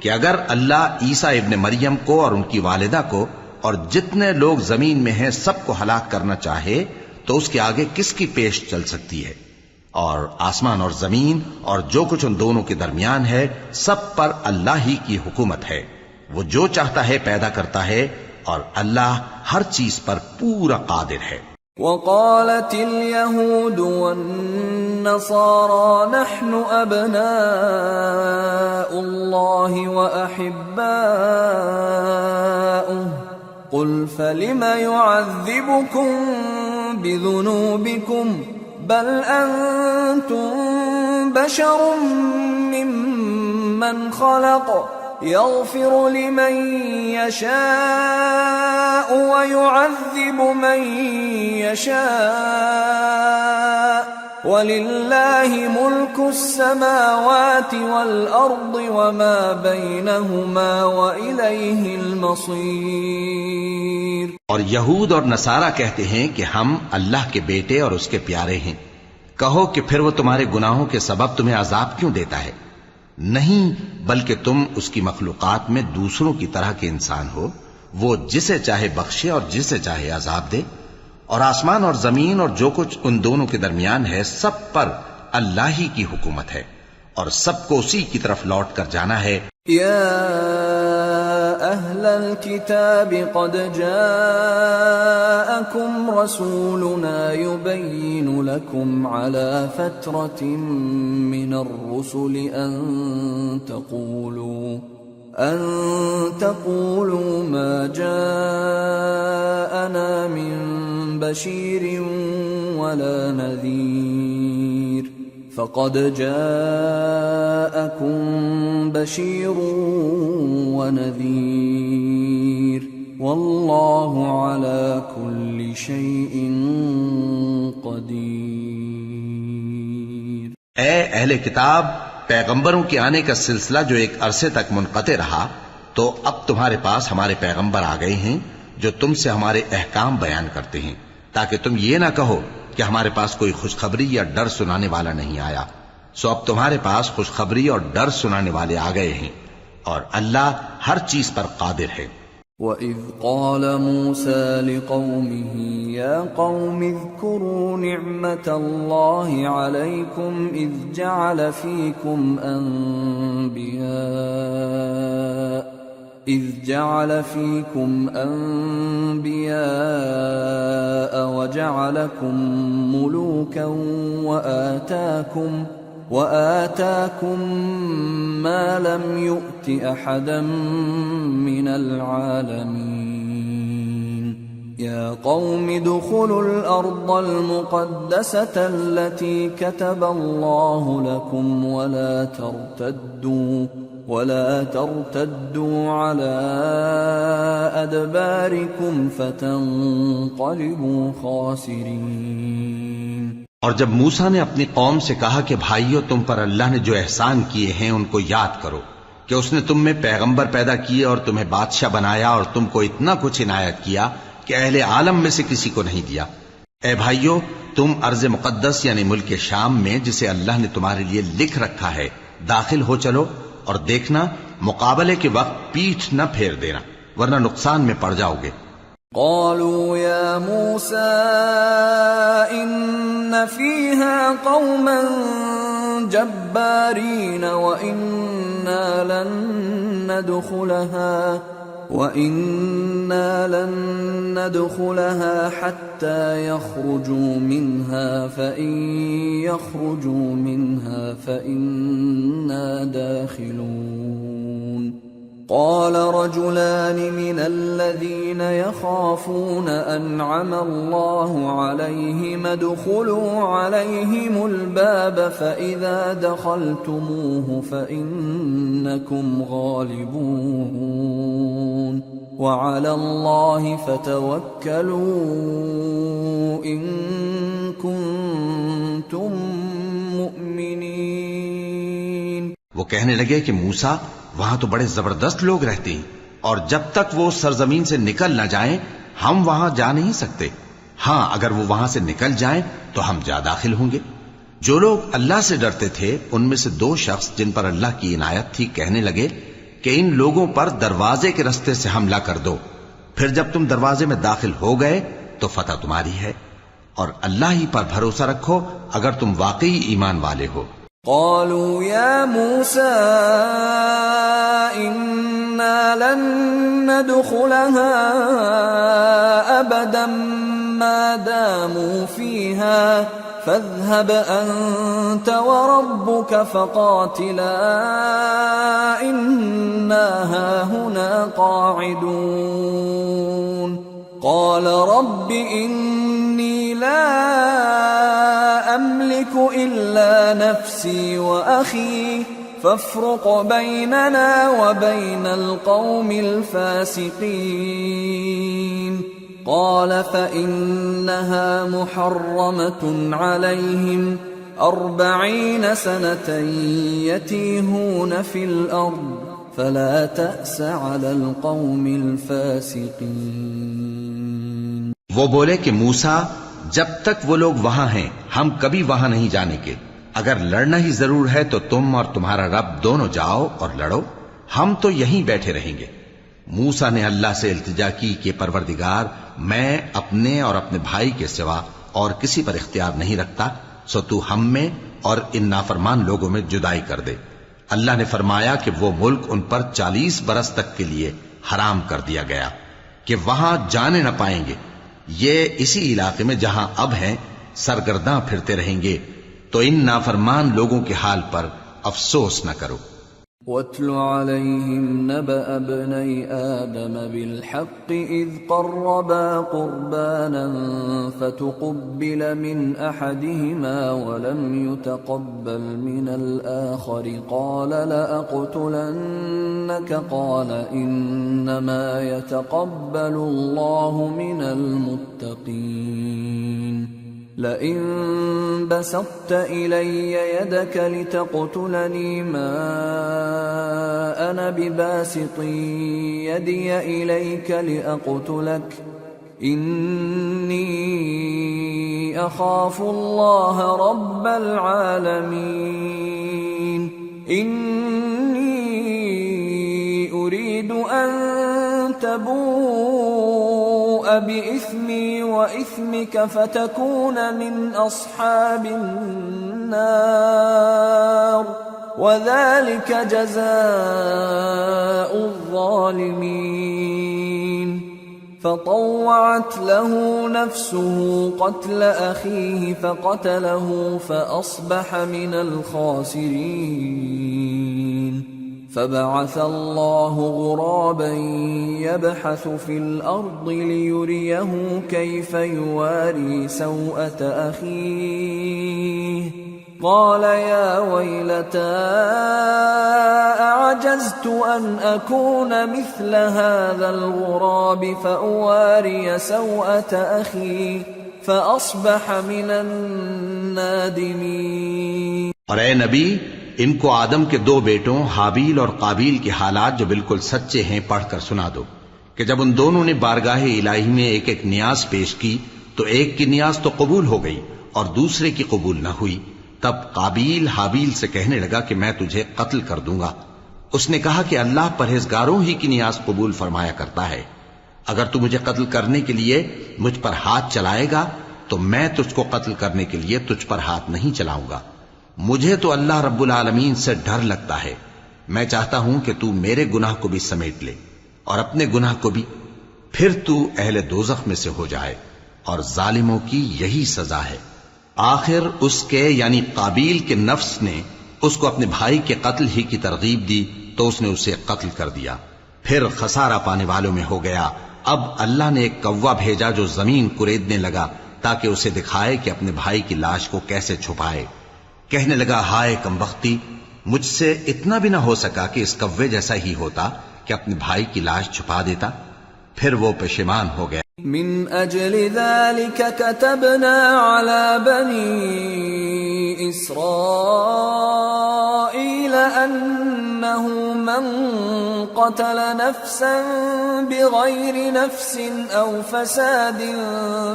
کہ اگر اللہ عیسیٰ ابن مریم کو اور ان کی والدہ کو اور جتنے لوگ زمین میں ہیں سب کو ہلاک کرنا چاہے تو اس کے آگے کس کی پیش چل سکتی ہے؟ اور آسمان اور زمین اور جو کچھ ان دونوں کے درمیان ہے سب پر اللہ ہی کی حکومت ہے. وہ جو چاہتا ہے پیدا کرتا ہے اور اللہ ہر چیز پر پورا قادر ہے. وقالت اليهود والنصارى نحن أبناء الله وأحباؤه قل فلم يعذبكم بذنوبكم بل أنتم بشر ممن خلق يغفر لمن يشاء ويعذب من يشاء ولله ملك السماوات والأرض وما بينهما وإليه المصير. اور یہود اور نصارہ کہتے ہیں کہ ہم اللہ کے بیٹے اور اس کے پیارے ہیں. کہو کہ پھر وہ تمہارے گناہوں کے سبب تمہیں عذاب کیوں دیتا ہے؟ نہیں، بلکہ تم اس کی مخلوقات میں دوسروں کی طرح کے انسان ہو. وہ جسے چاہے بخشے اور جسے چاہے عذاب دے. اور آسمان اور زمین اور جو کچھ ان دونوں کے درمیان ہے سب پر اللہ ہی کی حکومت ہے اور سب کو اسی کی طرف لوٹ کر جانا ہے. یا اہل الكتاب قد جاءکم رسولنا یبین لکم علی فترة من الرسل أن تقولوا ما جاءنا من بشير ولا نذير فقد جاءكم بشير ونذير والله على كل شيء قدير. اے اہل کتاب، پیغمبروں کے آنے کا سلسلہ جو ایک عرصے تک منقطع رہا تو اب تمہارے پاس ہمارے پیغمبر آ گئے ہیں جو تم سے ہمارے احکام بیان کرتے ہیں، تاکہ تم یہ نہ کہو کہ ہمارے پاس کوئی خوشخبری یا ڈر سنانے والا نہیں آیا. سو اب تمہارے پاس خوشخبری اور ڈر سنانے والے آ گئے ہیں اور اللہ ہر چیز پر قادر ہے. وَإِذْ قَالَ مُوسَى لِقَوْمِهِ يَا قَوْمِ اذْكُرُوا نِعْمَةَ اللَّهِ عَلَيْكُمْ إِذْ جَعَلَ فِيكُمْ أَنْبِيَاءَ وَجَعَلَكُمْ مُلُوكًا وآتاكم ما لم يؤت أحدا من العالمين. يا قوم ادخلوا الأرض المقدسة التي كتب الله لكم ولا ترتدوا على أدباركم فتنقلبوا خاسرين. اور جب موسیٰ نے اپنی قوم سے کہا کہ بھائیو، تم پر اللہ نے جو احسان کیے ہیں ان کو یاد کرو، کہ اس نے تم میں پیغمبر پیدا کیے اور تمہیں بادشاہ بنایا اور تم کو اتنا کچھ عنایت کیا کہ اہل عالم میں سے کسی کو نہیں دیا. اے بھائیو، تم ارض مقدس یعنی ملک شام میں جسے اللہ نے تمہارے لیے لکھ رکھا ہے داخل ہو چلو، اور دیکھنا مقابلے کے وقت پیٹھ نہ پھیر دینا ورنہ نقصان میں پڑ جاؤ گے. قالوا يا موسى إن فيها قوما جبارين وإنا لن ندخلها حتى يخرجوا منها فإن يخرجوا منها فإنا داخلون. قال رجلان من الذين يخافون أنعم الله عليهم ادخلوا عليهم الباب فإذا دخلتموه فإنكم غالبون وعلى الله فتوكلوا إن كنتم مؤمنين. وہ کہنے لگے کہ موسیٰ، وہاں تو بڑے زبردست لوگ رہتے ہیں اور جب تک وہ سرزمین سے نکل نہ جائیں ہم وہاں جا نہیں سکتے. ہاں، اگر وہ وہاں سے نکل جائیں تو ہم جا داخل ہوں گے. جو لوگ اللہ سے ڈرتے تھے ان میں سے دو شخص جن پر اللہ کی عنایت تھی کہنے لگے کہ ان لوگوں پر دروازے کے راستے سے حملہ کر دو، پھر جب تم دروازے میں داخل ہو گئے تو فتح تمہاری ہے. اور اللہ ہی پر بھروسہ رکھو اگر تم واقعی ایمان والے ہو۔ قالوا يا موسى إنا لن ندخلها أبدا ما داموا فيها فاذهب أنت وربك فقاتلا إنا هاهنا قاعدون قال رب إني لا أملك إلا نفسي وأخي فافرق بيننا وبين القوم الفاسقين قال فإنها محرمة عليهم 40 سنة يتيهون في الأرض فلا تأس على القوم الفاسقين۔ وہ بولے کہ موسیٰ جب تک وہ لوگ وہاں ہیں ہم کبھی وہاں نہیں جانے کے، اگر لڑنا ہی ضرور ہے تو تم اور تمہارا رب دونوں جاؤ اور لڑو، ہم تو یہیں بیٹھے رہیں گے۔ موسیٰ نے اللہ سے التجا کی کہ پروردگار میں اپنے اور اپنے بھائی کے سوا اور کسی پر اختیار نہیں رکھتا، سو تو ہم میں اور ان نافرمان لوگوں میں جدائی کر دے۔ اللہ نے فرمایا کہ وہ ملک ان پر 40 برس تک کے لیے حرام کر دیا گیا کہ وہاں جانے نہ پائیں گے، یہ اسی علاقے میں جہاں اب ہیں سرگرداں پھرتے رہیں گے، تو ان نافرمان لوگوں کے حال پر افسوس نہ کرو۔ وَاتْلُ عَلَيْهِمْ نَبَأَ ابْنَيْ آدَمَ بِالْحَقِّ إِذْ قَرَّبَا قُرْبَانًا فَتُقُبِّلَ مِنْ أَحَدِهِمَا وَلَمْ يُتَقَبَّلْ مِنَ الْآخَرِ قَالَ لَأَقْتُلَنَّكَ قَالَ إِنَّمَا يَتَقَبَّلُ اللَّهُ مِنَ الْمُتَّقِينَ لئن بسطت إلي يدك لتقتلني ما أنا بباسط يدي إليك لأقتلك إني أخاف الله رب العالمين إني أريد أن تبوء بإثمي وإثمك فتكون من أصحاب النار وذلك جزاء الظالمين فطوعت له نفسه قتل أخيه فقتله فأصبح من الخاسرين فبعث الله غرابا يبحث في الأرض ليريه كيف يواري سوءة أخيه قال يا ويلتى أعجزت أن أكون مثل هذا الغراب فأواري سوءة أخي فأصبح من النادمين۔ اور اے نبی ان کو آدم کے 2 بیٹوں حابیل اور قابیل کے حالات جو بالکل سچے ہیں پڑھ کر سنا دو کہ جب ان دونوں نے بارگاہ الہی میں ایک ایک نیاز پیش کی تو ایک کی نیاز تو قبول ہو گئی اور دوسرے کی قبول نہ ہوئی، تب قابیل حابیل سے کہنے لگا کہ میں تجھے قتل کر دوں گا۔ اس نے کہا کہ اللہ پرہیزگاروں ہی کی نیاز قبول فرمایا کرتا ہے، اگر تو مجھے قتل کرنے کے لیے مجھ پر ہاتھ چلائے گا تو میں تجھ کو قتل کرنے کے لیے تجھ پر ہاتھ نہیں چلاؤں گا۔ مجھے تو اللہ رب العالمین سے ڈر لگتا ہے، میں چاہتا ہوں کہ تو میرے گناہ کو بھی سمیٹ لے اور اپنے گناہ کو بھی، پھر تو اہل دوزخ میں سے ہو جائے، اور ظالموں کی یہی سزا ہے۔ آخر اس کے یعنی قابیل کے نفس نے اس کو اپنے بھائی کے قتل ہی کی ترغیب دی تو اس نے اسے قتل کر دیا، پھر خسارہ پانے والوں میں ہو گیا۔ اب اللہ نے ایک کوا بھیجا جو زمین کریدنے لگا تاکہ اسے دکھائے کہ اپنے بھائی کی لاش کو کیسے چھپائے۔ کہنے لگا ہائے کمبختی، مجھ سے اتنا بھی نہ ہو سکا کہ اس کوے جیسا ہی ہوتا کہ اپنے بھائی کی لاش چھپا دیتا۔ پھر وہ پشیمان ہو گیا۔ من اجل ذلك كتبنا على بني اسرائيل انه من قتل نفسا بغير نفس او فساد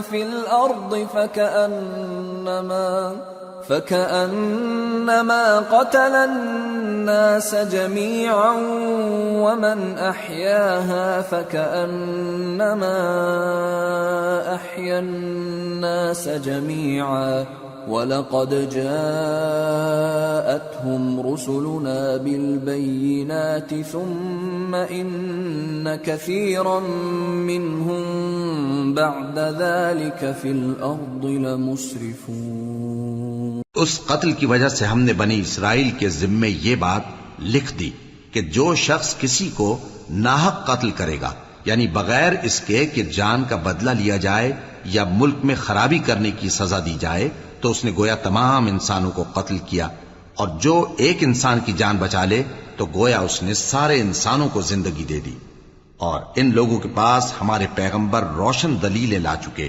في الارض فكأنما قتل الناس جميعا ومن أحياها فكأنما أحيا الناس جميعا وَلَقَدْ جَاءَتْهُمْ رُسُلُنَا بِالْبَيِّنَاتِ ثُمَّ إِنَّ كَثِيرًا مِّنْهُمْ بَعْدَ ذَلِكَ فِي الْأَرْضِ لَمُسْرِفُونَ۔ اس قتل کی وجہ سے ہم نے بنی اسرائیل کے ذمے یہ بات لکھ دی کہ جو شخص کسی کو ناحق قتل کرے گا، یعنی بغیر اس کے کہ جان کا بدلہ لیا جائے یا ملک میں خرابی کرنے کی سزا دی جائے، تو اس نے گویا تمام انسانوں کو قتل کیا، اور جو ایک انسان کی جان بچا لے تو گویا اس نے سارے انسانوں کو زندگی دے دی۔ اور ان لوگوں کے پاس ہمارے پیغمبر روشن دلیلیں لا چکے،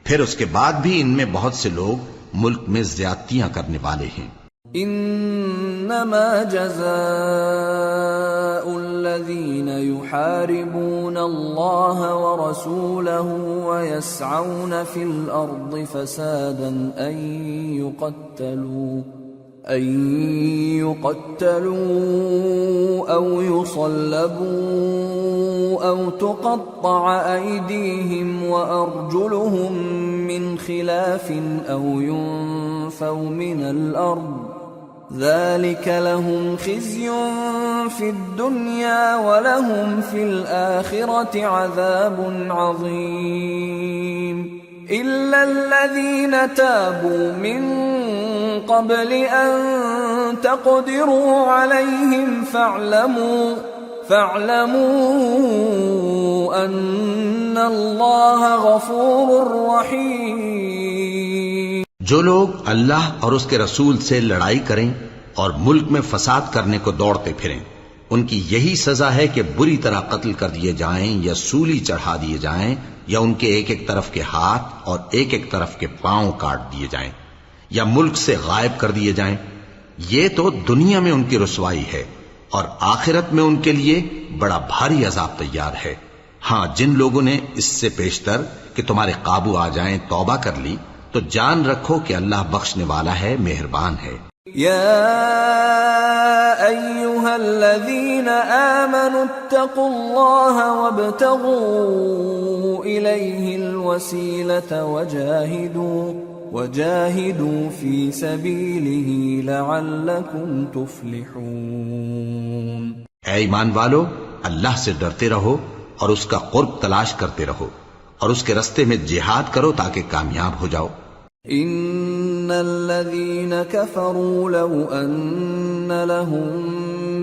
پھر اس کے بعد بھی ان میں بہت سے لوگ ملک میں زیادتیاں کرنے والے ہیں۔ انما جزاء الذين يحاربون الله ورسوله ويسعون في الارض فسادا ان يقتلوا او يصلبوا او تقطع ايديهم وارجلهم من خلاف او ينفوا من الارض ذلك لهم خزي في الدنيا ولهم في الآخرة عذاب عظيم إلا الذين تابوا من قبل أن تقدروا عليهم فاعلموا أن الله غفور رحيم۔ جو لوگ اللہ اور اس کے رسول سے لڑائی کریں اور ملک میں فساد کرنے کو دوڑتے پھریں، ان کی یہی سزا ہے کہ بری طرح قتل کر دیے جائیں یا سولی چڑھا دیے جائیں یا ان کے ایک ایک طرف کے ہاتھ اور ایک ایک طرف کے پاؤں کاٹ دیے جائیں یا ملک سے غائب کر دیے جائیں۔ یہ تو دنیا میں ان کی رسوائی ہے، اور آخرت میں ان کے لیے بڑا بھاری عذاب تیار ہے۔ ہاں، جن لوگوں نے اس سے پیشتر کہ تمہارے قابو آ جائیں توبہ کر لی تو جان رکھو کہ اللہ بخشنے والا ہے، مہربان ہے۔ یا ایھا الذین آمنوا اتقوا اللہ وابتغوا الیہ الوسیلۃ وجاہدوا فی سبیلہ لعلکم تفلحون۔ اے ایمان والو، اللہ سے ڈرتے رہو اور اس کا قرب تلاش کرتے رہو، اور اس کے رستے میں جہاد کرو تاکہ کامیاب ہو جاؤ۔ ان الذين كفروا لو ان لهم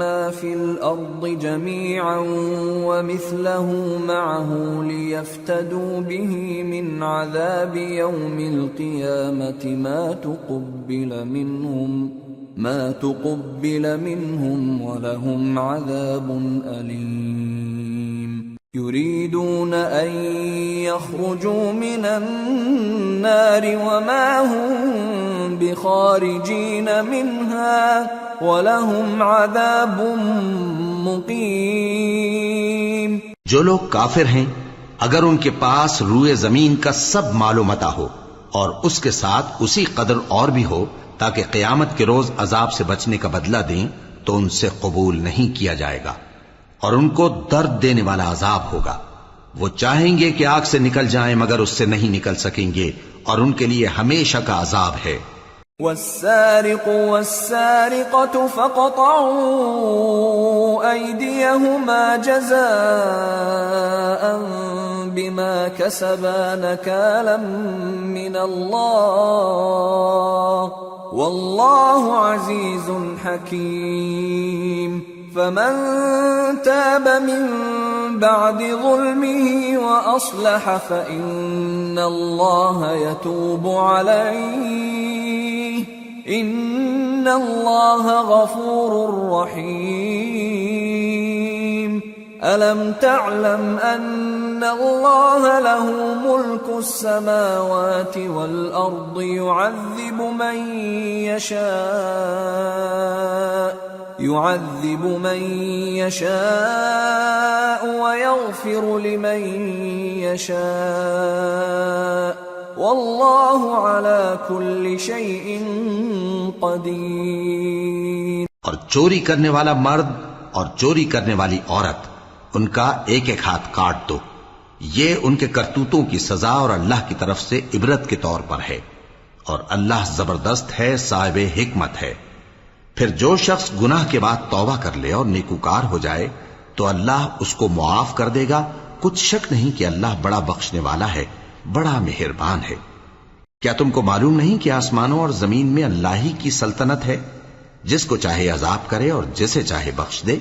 ما في الارض جميعا ومثله معه ليفتدوا به من عذاب يوم القيامة ما تقبل منهم ولهم عذاب أليم يريدون أن يخرجوا من النار وما هم بخارجين منها ولهم عذاب مقيم۔ جو لوگ کافر ہیں اگر ان کے پاس روئے زمین کا سب مال و متاع ہو اور اس کے ساتھ اسی قدر اور بھی ہو تاکہ قیامت کے روز عذاب سے بچنے کا بدلہ دیں تو ان سے قبول نہیں کیا جائے گا، اور ان کو درد دینے والا عذاب ہوگا۔ وہ چاہیں گے کہ آگ سے نکل جائیں مگر اس سے نہیں نکل سکیں گے، اور ان کے لیے ہمیشہ کا عذاب ہے۔ والسارق والسارقة فاقطعوا أيديهما جزاء بما كسبا نكالا من الله والله عزيز حكيم۔ فمن تاب من بعد ظلمه وأصلح فإن الله يتوب عليه إن الله غفور رحيم۔ ألم تعلم أن الله له ملك السماوات والأرض يعذب من يشاء ويغفر لمن يشاء واللہ علی کل شیء قدیر۔ اور چوری کرنے والا مرد اور چوری کرنے والی عورت، ان کا ایک ایک ہاتھ کاٹ دو، یہ ان کے کرتوتوں کی سزا اور اللہ کی طرف سے عبرت کے طور پر ہے، اور اللہ زبردست ہے، صاحب حکمت ہے۔ پھر جو شخص گناہ کے بعد توبہ کر لے اور نیکوکار ہو جائے تو اللہ اس کو معاف کر دے گا، کچھ شک نہیں کہ اللہ بڑا بخشنے والا ہے، بڑا مہربان ہے۔ کیا تم کو معلوم نہیں کہ آسمانوں اور زمین میں اللہ ہی کی سلطنت ہے، جس کو چاہے عذاب کرے اور جسے چاہے بخش دے،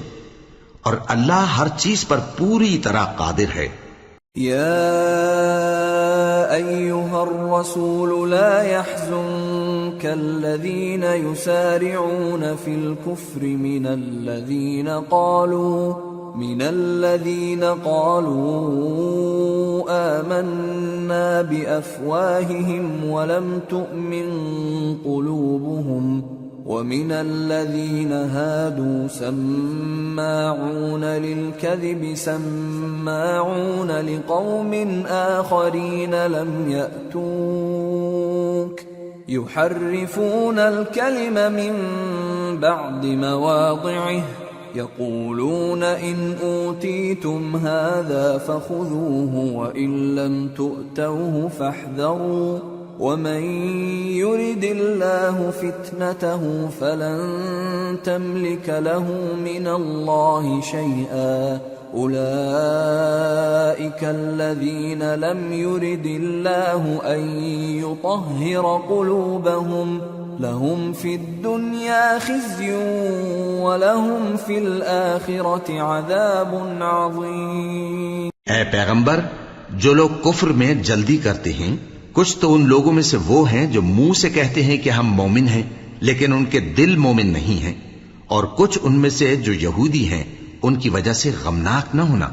اور اللہ ہر چیز پر پوری طرح قادر ہے۔ يا أيها الرسول لا يحزنك الذين يسارعون في الكفر من الذين قالوا آمنا بأفواههم ولم تؤمن قلوبهم ومن الذين هادوا سماعون للكذب سماعون لقوم آخرين لم يأتوك يحرفون الكلم من بعد مواضعه يقولون إن أوتيتم هذا فخذوه وإن لم تؤتوه فاحذروا ومن يرد الله فتنته فلن تملك له من الله شيئا أولئك الذين لم يرد الله أن يطهر قلوبهم لهم في الدنيا خزي ولهم في الآخرة عذاب عظيم۔ اے پیغمبر، جو لوگ کفر میں جلدی کرتے ہیں کچھ تو ان لوگوں میں سے وہ ہیں جو منہ سے کہتے ہیں کہ ہم مومن ہیں لیکن ان کے دل مومن نہیں ہیں، اور کچھ ان میں سے جو یہودی ہیں ان کی وجہ سے غمناک نہ ہونا۔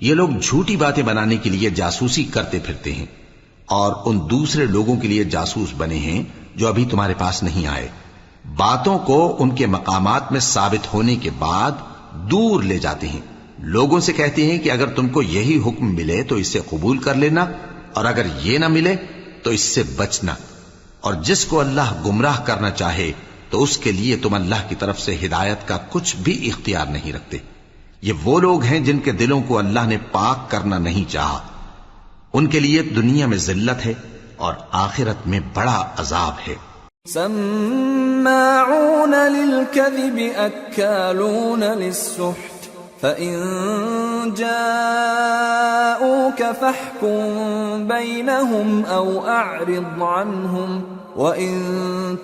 یہ لوگ جھوٹی باتیں بنانے کے لیے جاسوسی کرتے پھرتے ہیں اور ان دوسرے لوگوں کے لیے جاسوس بنے ہیں جو ابھی تمہارے پاس نہیں آئے، باتوں کو ان کے مقامات میں ثابت ہونے کے بعد دور لے جاتے ہیں، لوگوں سے کہتے ہیں کہ اگر تم کو یہی حکم ملے تو اسے قبول کر لینا، اور اگر یہ نہ ملے تو اس سے بچنا، اور جس کو اللہ گمراہ کرنا چاہے تو اس کے لیے تم اللہ کی طرف سے ہدایت کا کچھ بھی اختیار نہیں رکھتے۔ یہ وہ لوگ ہیں جن کے دلوں کو اللہ نے پاک کرنا نہیں چاہا، ان کے لیے دنیا میں ذلت ہے اور آخرت میں بڑا عذاب ہے۔ سماعون للكذب اکالون للسحت فإن جاءوك فاحكم بينهم أو أعرض عنهم وإن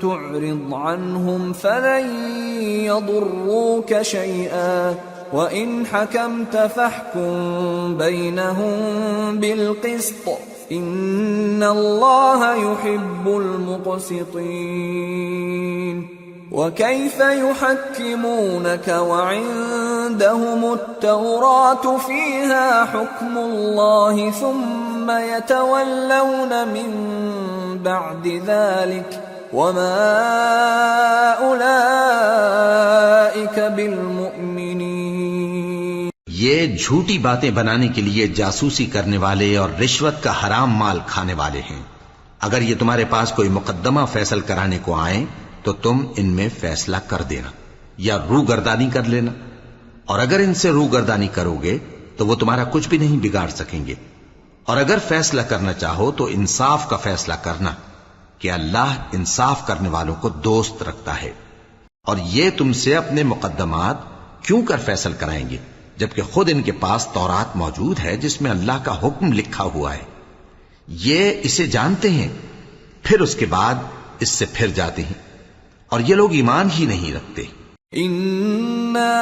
تعرض عنهم فلن يضروك شيئا وإن حكمت فاحكم بينهم بالقسط إن الله يحب المقسطين۔ وكيف يحكمونك وعندهم التوراة فيها حكم الله ثم يتولون من بعد ذلك وما أولئك بالمؤمنين۔ یہ جھوٹی باتیں بنانے کے لیے جاسوسی کرنے والے اور رشوت کا حرام مال کھانے والے ہیں۔ اگر یہ تمہارے پاس کوئی مقدمہ فیصل کرانے کو آئیں تو تم ان میں فیصلہ کر دینا یا روگردانی کر لینا، اور اگر ان سے روگردانی کرو گے تو وہ تمہارا کچھ بھی نہیں بگاڑ سکیں گے، اور اگر فیصلہ کرنا چاہو تو انصاف کا فیصلہ کرنا کہ اللہ انصاف کرنے والوں کو دوست رکھتا ہے۔ اور یہ تم سے اپنے مقدمات کیوں کر فیصل کرائیں گے جبکہ خود ان کے پاس تورات موجود ہے جس میں اللہ کا حکم لکھا ہوا ہے۔ یہ اسے جانتے ہیں پھر اس کے بعد اس سے پھر جاتے ہیں، اور یہ لوگ ایمان ہی نہیں رکھتے۔ اِنَّا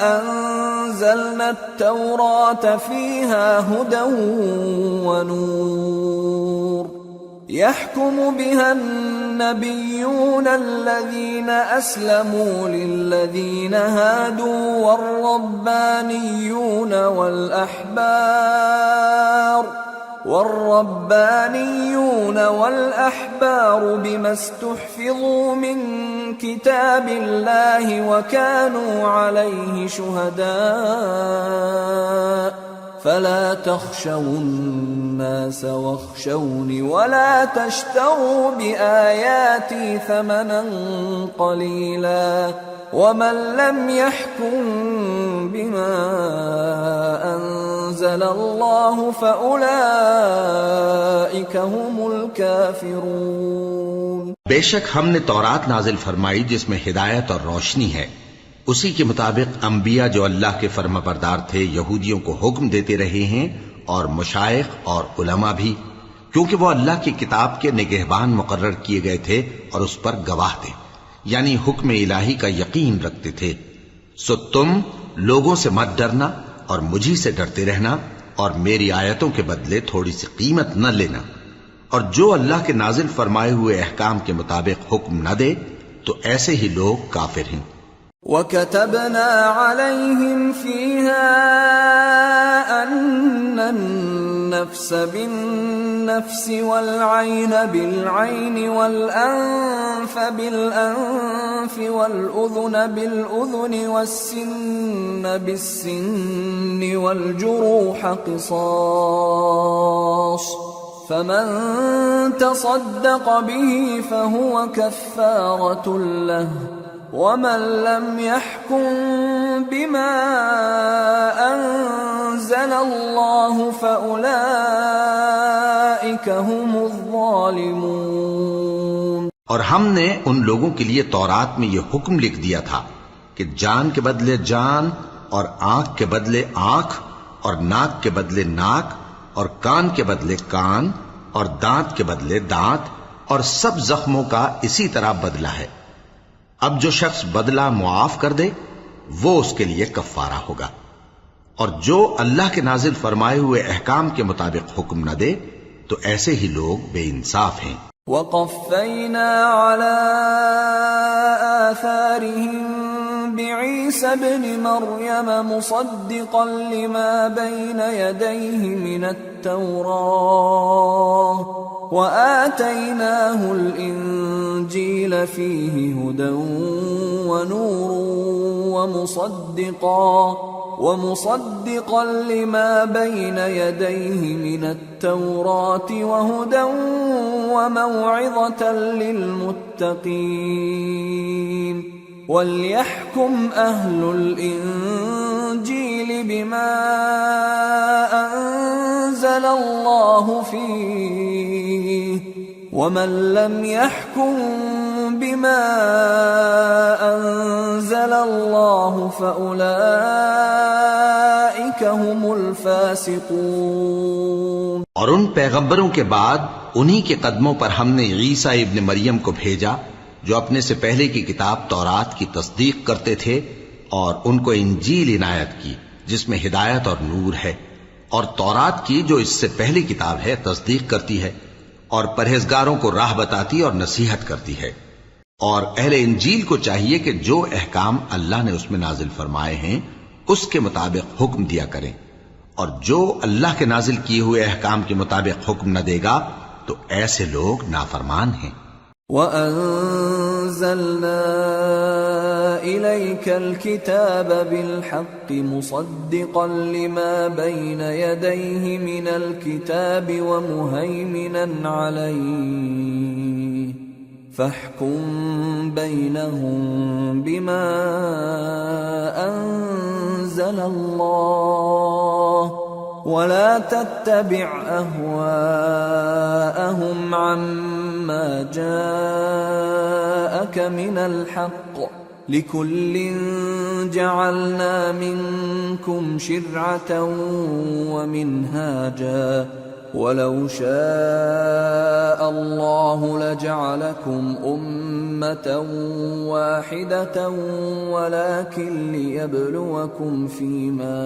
أَنزَلْنَا التَّوْرَاةَ فِيهَا هُدًى وَنُورٌ يَحْكُمُ بِهَا النَّبِيُّونَ الَّذِينَ أَسْلَمُوا لِلَّذِينَ هَادُوا والربانيون والأحبار بما استحفظوا من كتاب الله وكانوا عليه شهداء فلا تخشوا الناس واخشوني ولا تشتروا بآياتي ثمنا قليلا ومن لم يحكم بما أنزل الله فأولئك هم الكافرون۔ بے شک ہم نے تورات نازل فرمائی جس میں ہدایت اور روشنی ہے، اسی کے مطابق انبیاء جو اللہ کے فرما بردار تھے یہودیوں کو حکم دیتے رہے ہیں، اور مشائخ اور علماء بھی، کیونکہ وہ اللہ کی کتاب کے نگہبان مقرر کیے گئے تھے اور اس پر گواہ تھے، یعنی حکم الہی کا یقین رکھتے تھے۔ سو تم لوگوں سے مت ڈرنا اور مجھی سے ڈرتے رہنا، اور میری آیتوں کے بدلے تھوڑی سی قیمت نہ لینا، اور جو اللہ کے نازل فرمائے ہوئے احکام کے مطابق حکم نہ دے تو ایسے ہی لوگ کافر ہیں۔ وَكَتَبْنَا عَلَيْهِمْ فِيهَا أَنَّ النَّفْسَ بِالنَّفْسِ وَالْعَيْنَ بِالْعَيْنِ وَالْأَنفَ بِالْأَنفِ وَالْأُذُنَ بِالْأُذُنِ وَالسِّنَّ بِالسِّنِّ وَالْجُرُوحَ قِصَاصٌ فَمَن تَصَدَّقَ بِهِ فَهُوَ كَفَّارَةٌ لَهُ وَمَن لَّمْ يَحْكُم بِمَا أَنزَلَ اللَّهُ فَأُولَئِكَ هُمُ الظَّالِمُونَ۔ اور ہم نے ان لوگوں کے لیے تورات میں یہ حکم لکھ دیا تھا کہ جان کے بدلے جان، اور آنکھ کے بدلے آنکھ، اور ناک کے بدلے ناک، اور کان کے بدلے کان، اور دانت کے بدلے دانت، اور سب زخموں کا اسی طرح بدلہ ہے۔ اب جو شخص بدلہ معاف کر دے وہ اس کے لیے کفارہ ہوگا، اور جو اللہ کے نازل فرمائے ہوئے احکام کے مطابق حکم نہ دے تو ایسے ہی لوگ بے انصاف ہیں۔ وَقَفَّيْنَا عَلَىٰ آثَارِهِم بِعِيسَى ابْنِ مَرْيَمَ مُصَدِّقًا لِمَا بَيْنَ يَدَيْهِ مِنَ التَّوْرَاةِ وَآتَيْنَاهُ الْإِنجِيلَ فِيهِ هُدًى وَنُورٌ وَمُصَدِّقًا لِمَا بَيْنَ يَدَيْهِ مِنَ التَّوْرَاةِ وَهُدًى وَمَوْعِظَةً لِّلْمُتَّقِينَ وَلْيَحْكُمْ أَهْلُ الْإِنجِيلِ بِمَا أَنزَلَ اللَّهُ فِيهِ وَمَن لَّمْ يَحْكُم بِمَا أَنزَلَ اللَّهُ فَأُولَئِكَ هُمُ الْفَاسِقُونَ۔ اور ان پیغمبروں کے بعد انہی کے قدموں پر ہم نے عیسیٰ ابن مریم کو بھیجا جو اپنے سے پہلے کی کتاب تورات کی تصدیق کرتے تھے، اور ان کو انجیل عنایت کی جس میں ہدایت اور نور ہے، اور تورات کی جو اس سے پہلی کتاب ہے تصدیق کرتی ہے، اور پرہیزگاروں کو راہ بتاتی اور نصیحت کرتی ہے۔ اور اہل انجیل کو چاہیے کہ جو احکام اللہ نے اس میں نازل فرمائے ہیں اس کے مطابق حکم دیا کریں، اور جو اللہ کے نازل کیے ہوئے احکام کے مطابق حکم نہ دے گا تو ایسے لوگ نافرمان ہیں۔ وَأَنزَلْنَا إِلَيْكَ الْكِتَابَ بِالْحَقِّ مُصَدِّقًا لِمَا بَيْنَ يَدَيْهِ مِنَ الْكِتَابِ وَمُهَيْمِنًا عَلَيْهِ فَاحْكُم بَيْنَهُم بِمَا أَنزَلَ اللَّهُ وَلَا تَتَّبِعْ أَهْوَاءَهُمْ عَمَّا جَاءَكَ مِنَ الْحَقِّ لِكُلٍّ جَعَلْنَا مِنكُمْ شِرْعَةً وَمِنْهَاجًا وَلَوْ شَاءَ اللَّهُ لَجَعَلَكُمْ أُمَّةً وَاحِدَةً وَلَكِنْ لِيَبْلُوَكُمْ فِيمَا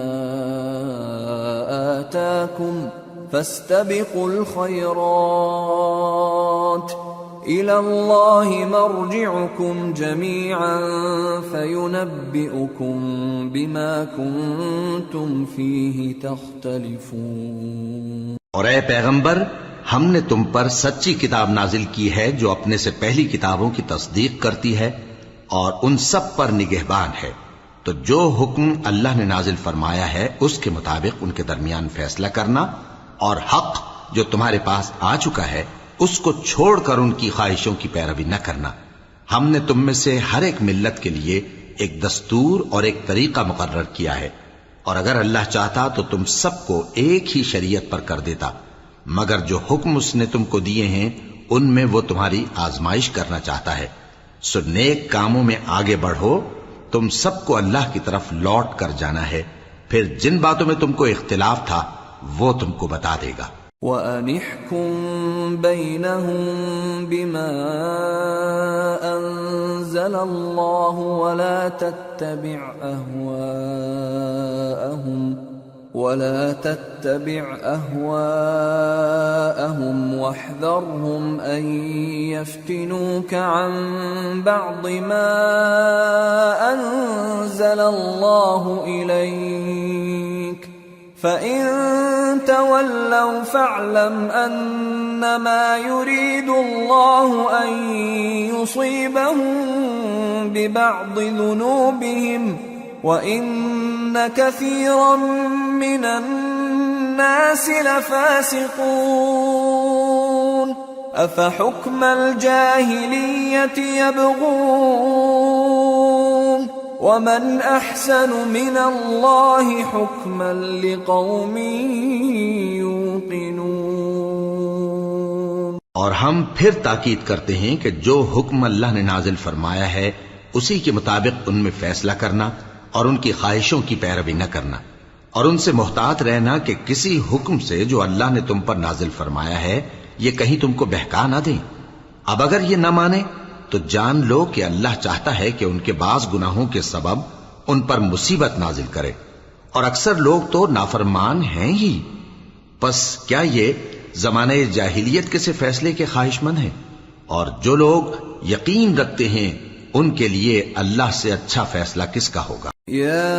آتَاكُمْ فَاسْتَبِقُوا الْخَيْرَاتِ إِلَى اللَّهِ مَرْجِعُكُمْ جَمِيعًا فَيُنَبِّئُكُم بِمَا كُنتُمْ فِيهِ تَخْتَلِفُونَ۔ اور اے پیغمبر، ہم نے تم پر سچی کتاب نازل کی ہے جو اپنے سے پہلی کتابوں کی تصدیق کرتی ہے اور ان سب پر نگہبان ہے، تو جو حکم اللہ نے نازل فرمایا ہے اس کے مطابق ان کے درمیان فیصلہ کرنا، اور حق جو تمہارے پاس آ چکا ہے اس کو چھوڑ کر ان کی خواہشوں کی پیروی نہ کرنا۔ ہم نے تم میں سے ہر ایک ملت کے لیے ایک دستور اور ایک طریقہ مقرر کیا ہے، اور اگر اللہ چاہتا تو تم سب کو ایک ہی شریعت پر کر دیتا، مگر جو حکم اس نے تم کو دیے ہیں ان میں وہ تمہاری آزمائش کرنا چاہتا ہے۔ سو نیک کاموں میں آگے بڑھو، تم سب کو اللہ کی طرف لوٹ کر جانا ہے، پھر جن باتوں میں تم کو اختلاف تھا وہ تم کو بتا دے گا۔ وَأَنِ احْكُم بَيْنَهُم بِمَا أَنزَلَ اللَّهُ وَلَا تَتَّبِعْ أَهْوَاءَهُمْ وَاحْذَرْهُمْ أَن يَفْتِنُوكَ عَن بَعْضِ مَا أَنزَلَ اللَّهُ إِلَيْكَ فَإِن تَوَلَّوْا فَاعْلَمْ أَنَّمَا يُرِيدُ اللَّهُ أَن يُصِيبَهُم بِبَعْضِ ذُنُوبِهِمْ وَإِنَّ كَثِيرًا مِّنَ النَّاسِ لَفَاسِقُونَ أَفَحُكْمَ الْجَاهِلِيَّةِ يَبْغُونَ وَمَنْ أَحْسَنُ مِنَ اللَّهِ حُكْمًا لِقَوْمٍ يُوقِنُونَ۔ اور ہم پھر تاکید کرتے ہیں کہ جو حکم اللہ نے نازل فرمایا ہے اسی کے مطابق ان میں فیصلہ کرنا اور ان کی خواہشوں کی پیروی نہ کرنا، اور ان سے محتاط رہنا کہ کسی حکم سے جو اللہ نے تم پر نازل فرمایا ہے یہ کہیں تم کو بہکا نہ دیں۔ اب اگر یہ نہ مانے تو جان لو کہ اللہ چاہتا ہے کہ ان کے بعض گناہوں کے سبب ان پر مصیبت نازل کرے، اور اکثر لوگ تو نافرمان ہیں ہی۔ پس کیا یہ زمانہ جاہلیت کے سے فیصلے کے خواہش مند ہیں؟ اور جو لوگ یقین رکھتے ہیں ان کے لیے اللہ سے اچھا فیصلہ کس کا ہوگا؟ يا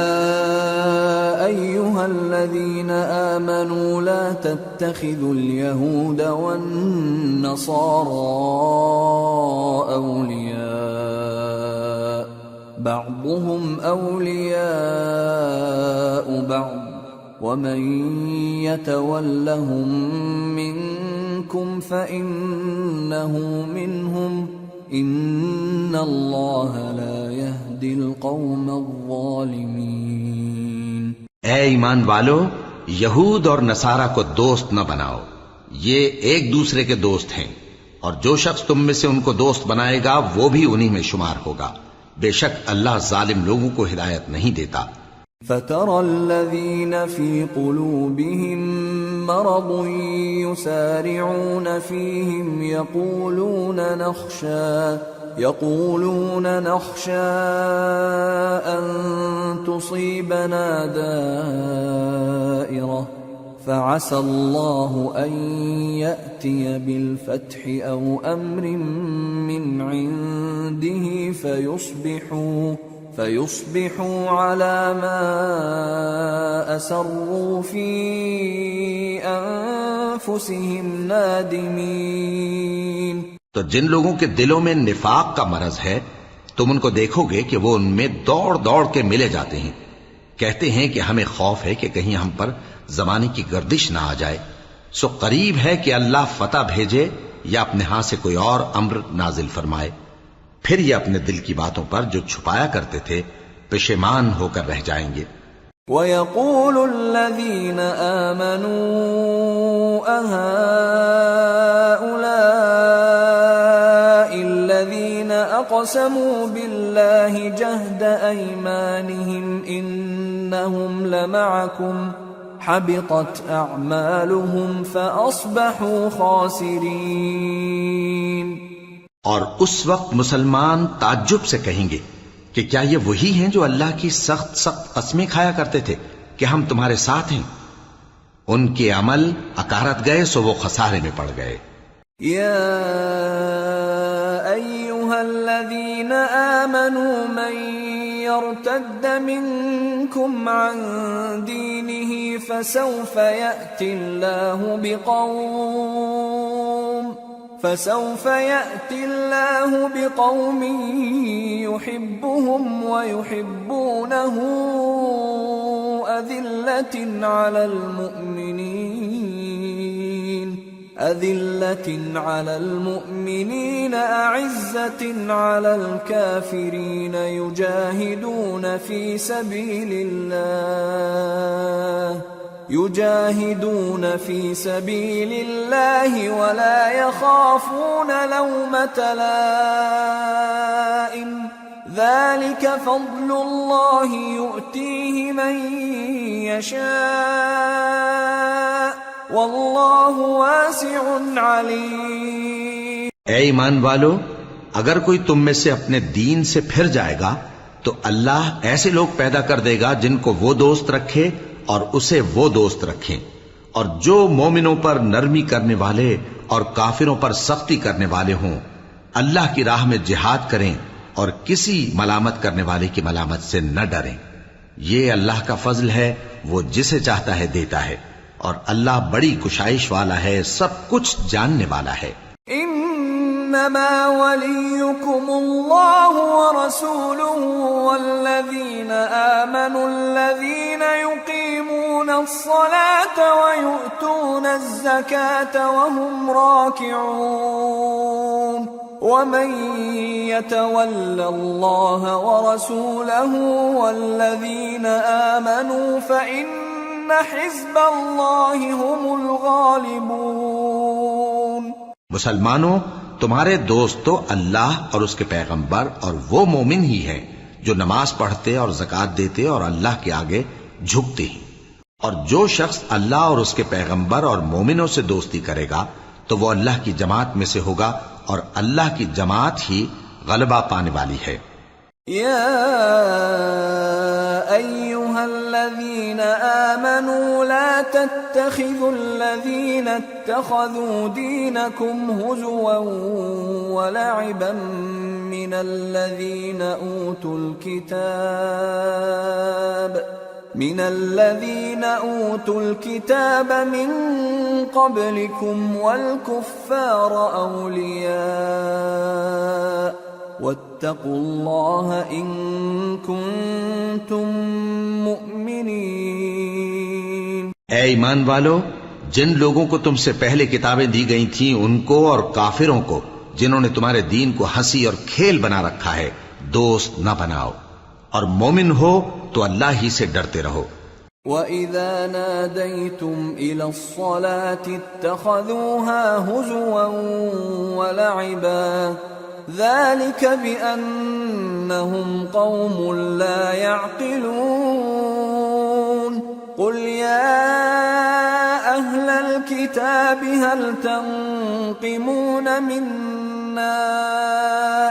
أيها الذين آمنوا لا تتخذوا اليهود والنصارى أولياء بعضهم أولياء بعض ومن يتولهم منكم فإنه منهم ان اللہ لا يهدی القوم الظالمین۔ اے ایمان والو، یہود اور نصارہ کو دوست نہ بناؤ، یہ ایک دوسرے کے دوست ہیں، اور جو شخص تم میں سے ان کو دوست بنائے گا وہ بھی انہی میں شمار ہوگا، بے شک اللہ ظالم لوگوں کو ہدایت نہیں دیتا۔ فَتَرَى الَّذِينَ فِي قُلُوبِهِم مَّرَضٌ يُسَارِعُونَ فِيهِمْ يَقُولُونَ نَخْشَىٰ أَن تُصِيبَنَا دَائِرَةٌ فَعَسَى اللَّهُ أَن يَأْتِيَ بِالْفَتْحِ أَوْ أَمْرٍ مِّنْ عِندِهِ فَيُصْبِحُوا عَلَى مَا أَسَرُّوا فِي أَنفُسِهِمْ نَادِمِينَ۔ تو جن لوگوں کے دلوں میں نفاق کا مرض ہے تم ان کو دیکھو گے کہ وہ ان میں دوڑ دوڑ کے ملے جاتے ہیں، کہتے ہیں کہ ہمیں خوف ہے کہ کہیں ہم پر زمانے کی گردش نہ آ جائے، سو قریب ہے کہ اللہ فتح بھیجے یا اپنے ہاں سے کوئی اور امر نازل فرمائے، پھر یہ اپنے دل کی باتوں پر جو چھپایا کرتے تھے پشیمان ہو کر رہ جائیں گے۔ وَيَقُولُ الَّذِينَ آمَنُوا أَهَٰؤُلَاءِ الَّذِينَ أَقْسَمُوا بِاللَّهِ جَهْدَ أَيْمَانِهِمْ إِنَّهُمْ لَمَعَكُمْ حَبِطَتْ أَعْمَالُهُمْ فَأَصْبَحُوا خَاسِرِينَ۔ اور اس وقت مسلمان تعجب سے کہیں گے کہ کیا یہ وہی ہیں جو اللہ کی سخت سخت قسمیں کھایا کرتے تھے کہ ہم تمہارے ساتھ ہیں؟ ان کے عمل اکارت گئے سو وہ خسارے میں پڑ گئے۔ یا ایہا الذین آمنوا من یرتد منکم عن دینہ فسوف یأتی اللہ بقوم يحبهم ويحبونه أذلة على المؤمنين أعزة على الكافرين يجاهدون في سبيل الله ولا يخافون لومة لائم ذلك فضل الله يؤتيه من يشاء واللہ واسع علیم۔ اے ایمان والو، اگر کوئی تم میں سے اپنے دین سے پھر جائے گا تو اللہ ایسے لوگ پیدا کر دے گا جن کو وہ دوست رکھے اور اسے وہ دوست رکھیں، اور جو مومنوں پر نرمی کرنے والے اور کافروں پر سختی کرنے والے ہوں، اللہ کی راہ میں جہاد کریں اور کسی ملامت کرنے والے کی ملامت سے نہ ڈریں۔ یہ اللہ کا فضل ہے، وہ جسے چاہتا ہے دیتا ہے، اور اللہ بڑی کشائش والا ہے، سب کچھ جاننے والا ہے۔ انما وليكم الله ورسوله والذين آمنوا الذين يقيمون الصلاة ويؤتون الزكاة وهم راكعون ومن يتول الله ورسوله والذين آمنوا فإن حزب اللہ هم الغالبون۔ مسلمانوں، تمہارے دوست تو اللہ اور اس کے پیغمبر اور وہ مومن ہی ہیں جو نماز پڑھتے اور زکوٰۃ دیتے اور اللہ کے آگے جھکتے ہیں، اور جو شخص اللہ اور اس کے پیغمبر اور مومنوں سے دوستی کرے گا تو وہ اللہ کی جماعت میں سے ہوگا، اور اللہ کی جماعت ہی غلبہ پانے والی ہے۔ یا أيها الذين آمنوا لا تتخذوا الذين اتخذوا دينكم هزوا ولعبا من الذين أوتوا الكتاب من قبلكم والكفار أولياء واتقوا اللہ ان کنتم مؤمنین۔ اے ایمان والو، جن لوگوں کو تم سے پہلے کتابیں دی گئی تھیں ان کو اور کافروں کو جنہوں نے تمہارے دین کو ہنسی اور کھیل بنا رکھا ہے دوست نہ بناؤ، اور مومن ہو تو اللہ ہی سے ڈرتے رہو۔ وَإِذَا نَادَيْتُمْ إِلَى الصَّلَاةِ اتَّخَذُوهَا هُزُوًا وَلَعِبًا ذلك بأنهم قوم لا يعقلون قل يا أهل الكتاب هل تنقمون منا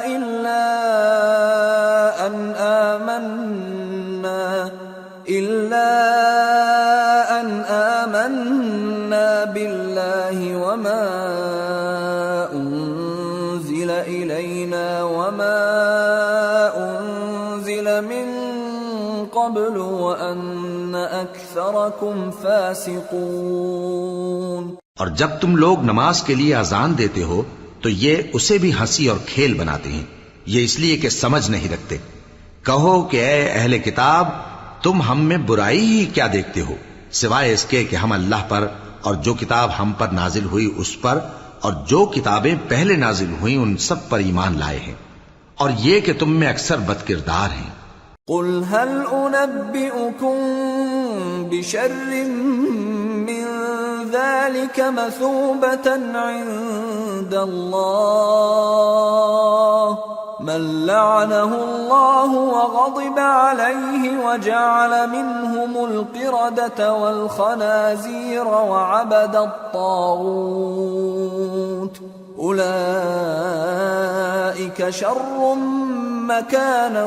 إلا أن آمنا بالله وما أنزل إلينا وما أنزل من قبل وأن أكثركم فاسقون۔ اور جب تم لوگ نماز کے لیے اذان دیتے ہو تو یہ اسے بھی ہنسی اور کھیل بناتے ہیں، یہ اس لیے کہ سمجھ نہیں رکھتے۔ کہو کہ اے اہل کتاب، تم ہم میں برائی ہی کیا دیکھتے ہو، سوائے اس کے کہ ہم اللہ پر اور جو کتاب ہم پر نازل ہوئی اس پر اور جو کتابیں پہلے نازل ہوئیں ان سب پر ایمان لائے ہیں، اور یہ کہ تم میں اکثر بد کردار ہیں۔ قل هل أنبئكم بشر من ذلك مثوبة عند الله من لعنه الله وغضب عليه وجعل منهم القردة والخنازير وعبد الطاغوت أولئك شر مكانا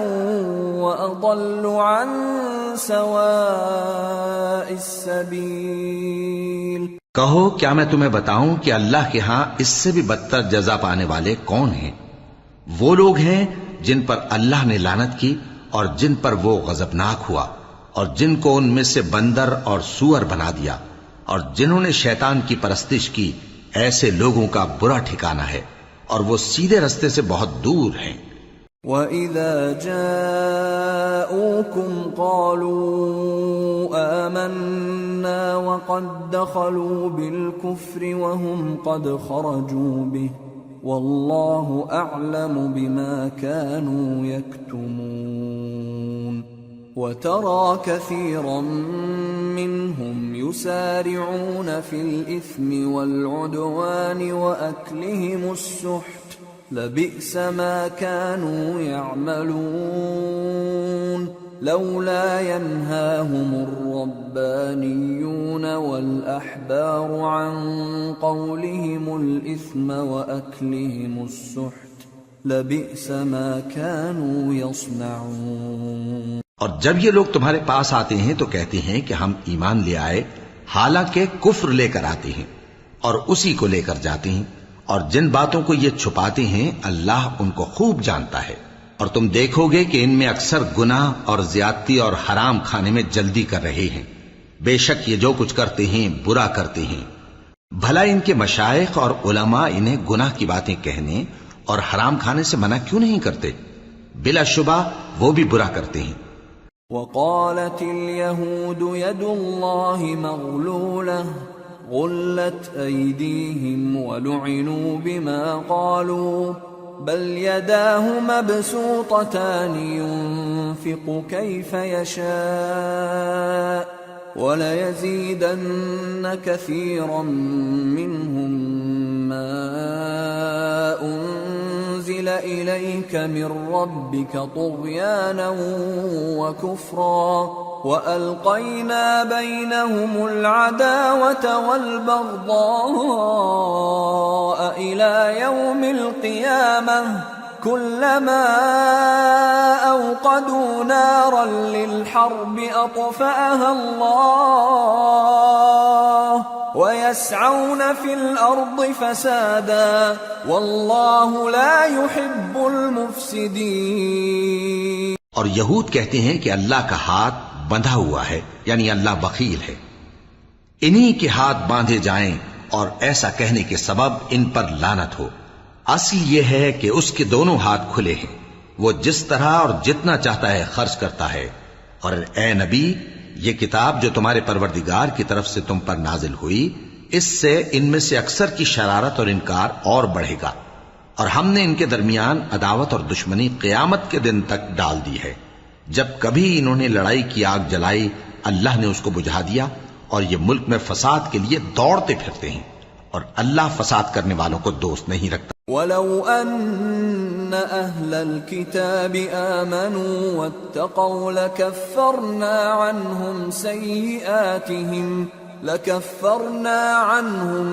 وأضل عن سواء السبيل۔ کہو کیا میں تمہیں بتاؤں کہ اللہ کے ہاں اس سے بھی بدتر جزا پانے والے کون ہیں؟ وہ لوگ ہیں جن پر اللہ نے لعنت کی اور جن پر وہ غضبناک ہوا، اور جن کو ان میں سے بندر اور سور بنا دیا، اور جنہوں نے شیطان کی پرستش کی، ایسے لوگوں کا برا ٹھکانہ ہے، اور وہ سیدھے رستے سے بہت دور ہیں۔ وَإِذَا جَاءُوكُمْ قَالُوا آمَنَّا وَقَدْ دَخَلُوا بِالْكُفْرِ وَهُمْ قَدْ خَرَجُوا بِهِ وَاللَّهُ أَعْلَمُ بِمَا كَانُوا يَكْتُمُونَ وَتَرَى كَثِيرًا مِّنْهُمْ يُسَارِعُونَ فِي الْإِثْمِ وَالْعُدْوَانِ وَأَكْلِهِمُ السُّحْتَ لبئس ما كانوا يعملون لولا ينهاهم الربانيون والأحبار عن قولهم الإثم وأكلهم السحت لبئس ما كانوا يصنعون. اور جب یہ لوگ تمہارے پاس آتے ہیں تو کہتے ہیں کہ ہم ایمان لے آئے، حالانکہ کفر لے کر آتے ہیں اور اسی کو لے کر جاتے ہیں، اور جن باتوں کو یہ چھپاتے ہیں اللہ ان کو خوب جانتا ہے. اور تم دیکھو گے کہ ان میں اکثر گناہ اور زیادتی اور حرام کھانے میں جلدی کر رہے ہیں. بے شک یہ جو کچھ کرتے ہیں برا کرتے ہیں. بھلا ان کے مشائخ اور علماء انہیں گناہ کی باتیں کہنے اور حرام کھانے سے منع کیوں نہیں کرتے؟ بلا شبہ وہ بھی برا کرتے ہیں. وقالت اليهود يد الله مغلولة غلت أيديهم ولعنوا بما قالوا بل يداه مبسوطتان ينفق كيف يشاء وليزيدن كثيرا منهم ما أنزل إليك من ربك طغيانا وكفرا وألقينا بينهم العداوة والبغضاء إلى يوم القيامة كلما أوقدوا نارا للحرب أطفأها الله ويسعون في الأرض فسادا والله لا يحب المفسدين. اور یہود کہتے ہیں کہ اللہ کا ہاتھ بندھا ہوا ہے، یعنی اللہ بخیل ہے. انہی کے ہاتھ باندھے جائیں اور ایسا کہنے کے سبب ان پر لعنت ہو. اصل یہ ہے کہ اس کے دونوں ہاتھ کھلے ہیں، وہ جس طرح اور جتنا چاہتا ہے خرچ کرتا ہے. اور اے نبی، یہ کتاب جو تمہارے پروردگار کی طرف سے تم پر نازل ہوئی، اس سے ان میں سے اکثر کی شرارت اور انکار اور بڑھے گا، اور ہم نے ان کے درمیان عداوت اور دشمنی قیامت کے دن تک ڈال دی ہے. جب کبھی انہوں نے لڑائی کی آگ جلائی اللہ نے اس کو بجھا دیا، اور یہ ملک میں فساد کے لیے دوڑتے پھرتے ہیں، اور اللہ فساد کرنے والوں کو دوست نہیں رکھتا. وَلَوْ أَنَّ أَهْلَ الْكِتَابِ آمَنُوا وَاتَّقَوْا لَكَفَّرْنَا عَنْهُمْ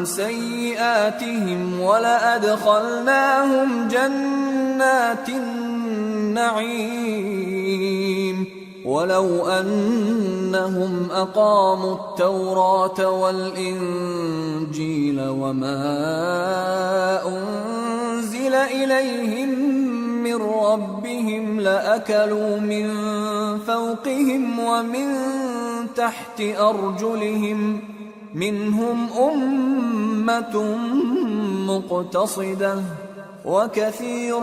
سَيِّئَاتِهِمْ وَلَأَدْخَلْنَاهُمْ جَنَّاتِ النَّعِيمِ وَلَوْ أَنَّهُمْ أَقَامُوا التَّوْرَاةَ وَالْإِنْجِيلَ وَمَا أُنْزِلَ إِلَيْهِمْ مِنْ رَبِّهِمْ لَأَكَلُوا مِنْ فَوْقِهِمْ وَمِنْ تَحْتِ أَرْجُلِهِمْ مِنْهُمْ أُمَّةٌ مُقْتَصِدَةٌ وَكَثِيرٌ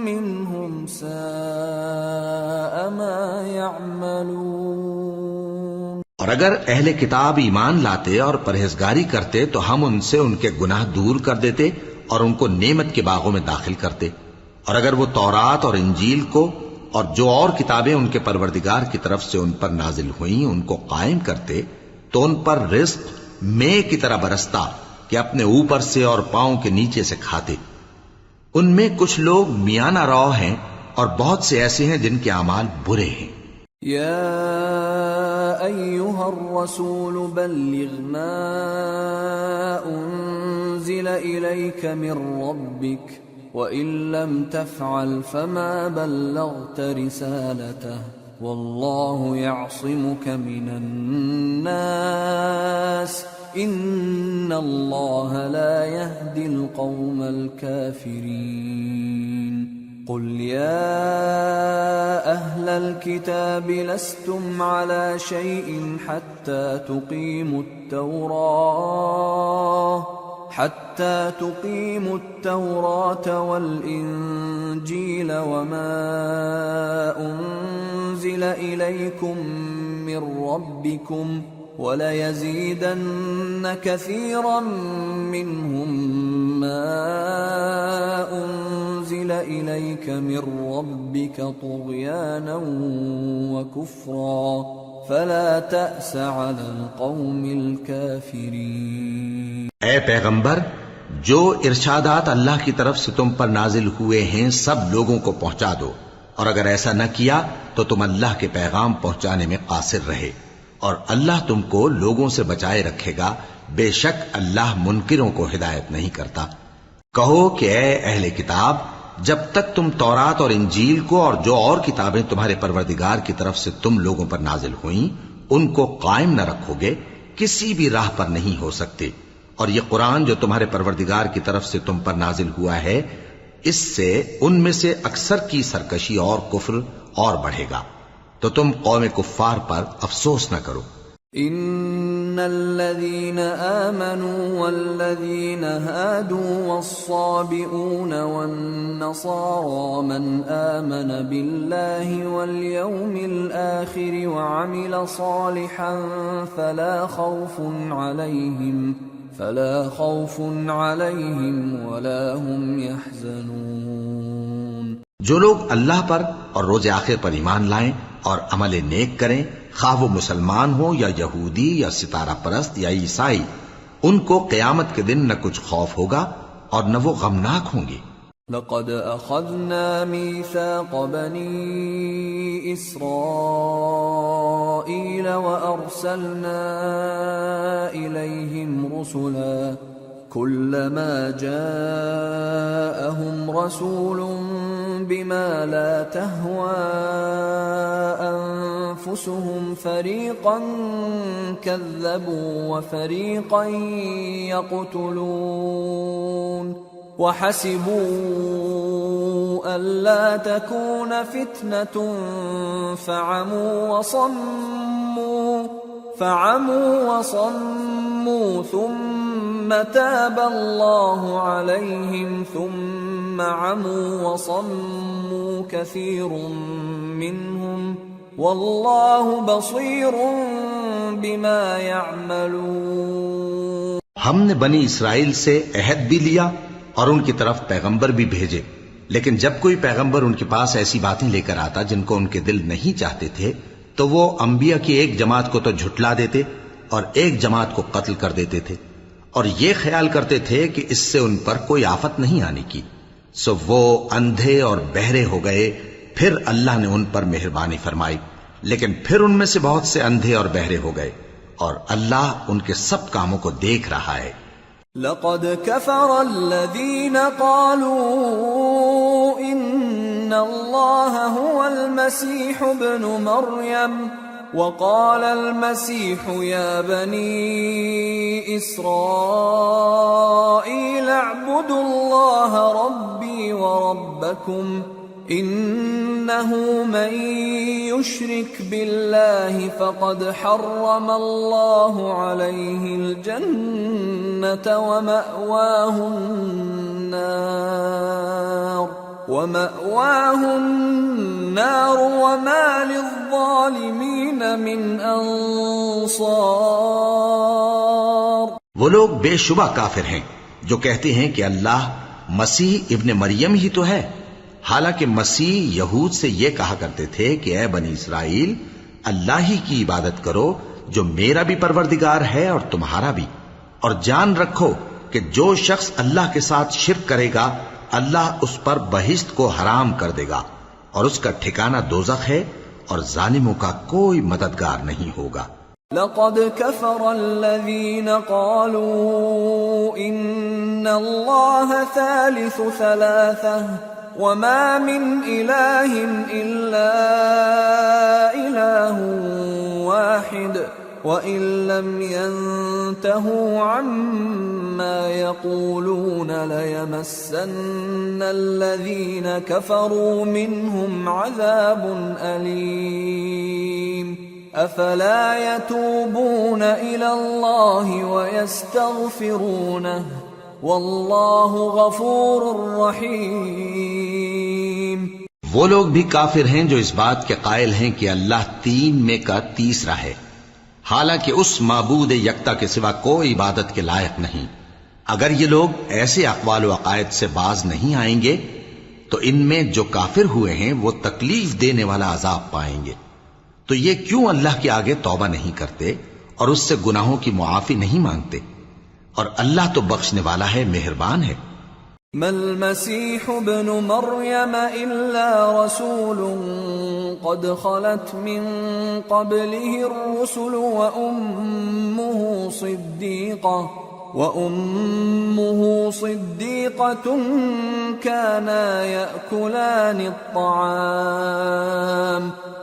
مِّنْهُمْ سَاءَ مَا يَعْمَلُونَ. اور اگر اہل کتاب ایمان لاتے اور پرہیزگاری کرتے تو ہم ان سے ان کے گناہ دور کر دیتے اور ان کو نعمت کے باغوں میں داخل کرتے. اور اگر وہ تورات اور انجیل کو اور جو اور کتابیں ان کے پروردگار کی طرف سے ان پر نازل ہوئیں ان کو قائم کرتے تو ان پر رزق مے کی طرح برستا کہ اپنے اوپر سے اور پاؤں کے نیچے سے کھاتے. ان میں کچھ لوگ میانہ رو ہیں اور بہت سے ایسے ہیں جن کے اعمال برے ہیں. یا ایھا الرسول بلغ ما انزل الیک من ربک وَإِن لَّمْ تَفْعَلْ فَمَا بَلَّغْتَ رِسَالَتَهُ وَاللَّهُ يَعْصِمُكَ مِنَ النَّاسِ إِنَّ اللَّهَ لَا يَهْدِي الْقَوْمَ الْكَافِرِينَ. قُلْ يَا أَهْلَ الْكِتَابِ لَسْتُمْ عَلَى شَيْءٍ حَتَّى تُقِيمُوا التَّوْرَاةَ حتى تقيموا التوراة والإنجيل وما أنزل إليكم من ربكم وَلَيَزِيدَنَّ كَثِيرًا مِّنْهُم مَّا أُنزِلَ إِلَيْكَ مِن رَّبِّكَ طُغْيَانًا وَكُفْرًا فَلَا تَأْسَ عَلَى الْقَوْمِ الْكَافِرِينَ۔ اے پیغمبر، جو ارشادات اللہ کی طرف سے تم پر نازل ہوئے ہیں سب لوگوں کو پہنچا دو، اور اگر ایسا نہ کیا تو تم اللہ کے پیغام پہنچانے میں قاصر رہے، اور اللہ تم کو لوگوں سے بچائے رکھے گا، بے شک اللہ منکروں کو ہدایت نہیں کرتا۔ کہو کہ اے اہل کتاب، جب تک تم تورات اور انجیل کو اور جو اور کتابیں تمہارے پروردگار کی طرف سے تم لوگوں پر نازل ہوئیں ان کو قائم نہ رکھو گے، کسی بھی راہ پر نہیں ہو سکتے، اور یہ قرآن جو تمہارے پروردگار کی طرف سے تم پر نازل ہوا ہے، اس سے ان میں سے اکثر کی سرکشی اور کفر اور بڑھے گا، تو تم قوم کفار پر افسوس نہ کرو۔ ان الذين آمنوا والذين هادوا والصابئون والنصارى من آمن بالله واليوم الآخر وعمل صالحا فلا خوف عليهم ولا هم يحزنون۔ جو لوگ اللہ پر اور روز آخر پر ایمان لائیں اور عمل نیک کریں، خواہ وہ مسلمان ہو یا یہودی یا ستارہ پرست یا عیسائی، ان کو قیامت کے دن نہ کچھ خوف ہوگا اور نہ وہ غمناک ہوں گے۔ لقد اخذنا ميثاق بني اسرائيل وارسلنا اليهم رسلا كلما جاءهم رسول بما لا تهوى أنفسهم فريقا كذبوا وفريقا يقتلون وحسبوا ألا تكون فتنة فعموا وصموا ثم تاب الله عليهم ثم عموا وصموا كثير منهم والله بصير بما يعملون۔ ہم نے بنی اسرائیل سے عہد بھی لیا اور ان کی طرف پیغمبر بھی بھیجے، لیکن جب کوئی پیغمبر ان کے پاس ایسی باتیں لے کر آتا جن کو ان کے دل نہیں چاہتے تھے تو وہ انبیاء کی ایک جماعت کو تو جھٹلا دیتے اور ایک جماعت کو قتل کر دیتے تھے، اور یہ خیال کرتے تھے کہ اس سے ان پر کوئی آفت نہیں آنے کی، سو وہ اندھے اور بہرے ہو گئے۔ پھر اللہ نے ان پر مہربانی فرمائی، لیکن پھر ان میں سے بہت سے اندھے اور بہرے ہو گئے، اور اللہ ان کے سب کاموں کو دیکھ رہا ہے۔ لقد كفر الذين قالوا ان الله هو المسيح ابن مريم وقال المسيح يا بني إسرائيل اعبدوا الله ربي وربكم إنه من يشرك بالله فقد حرم الله عليه الجنة ومأواه النار وما للظالمين من انصار۔ وہ لوگ بے شبہ کافر ہیں جو کہتے ہیں کہ اللہ مسیح ابن مریم ہی تو ہے، حالانکہ مسیح یہود سے یہ کہا کرتے تھے کہ اے بنی اسرائیل، اللہ ہی کی عبادت کرو جو میرا بھی پروردگار ہے اور تمہارا بھی، اور جان رکھو کہ جو شخص اللہ کے ساتھ شرک کرے گا اللہ اس پر بہشت کو حرام کر دے گا، اور اس کا ٹھکانہ دوزخ ہے، اور ظالموں کا کوئی مددگار نہیں ہوگا۔ لقد كفر الذين قالوا ان الله ثالث ثلاثة وما من إله إلا إله واحد وإن لم ينتهوا عما يقولون ليمسن الذين كفروا منهم عذاب أليم أفلا يتوبون إلى الله ويستغفرونه واللہ غفور رحیم۔ وہ لوگ بھی کافر ہیں جو اس بات کے قائل ہیں کہ اللہ تین میں کا تیسرا ہے، حالانکہ اس معبود یکتا کے سوا کوئی عبادت کے لائق نہیں۔ اگر یہ لوگ ایسے اقوال و عقائد سے باز نہیں آئیں گے تو ان میں جو کافر ہوئے ہیں وہ تکلیف دینے والا عذاب پائیں گے۔ تو یہ کیوں اللہ کے آگے توبہ نہیں کرتے اور اس سے گناہوں کی معافی نہیں مانگتے؟ اور اللہ تو بخشنے والا ہے، مہربان ہے۔ ما المسيح ابن مريم إلا رسول قد خلت من قبله الرسل وأمه صديقة كانا يأكلان الطعام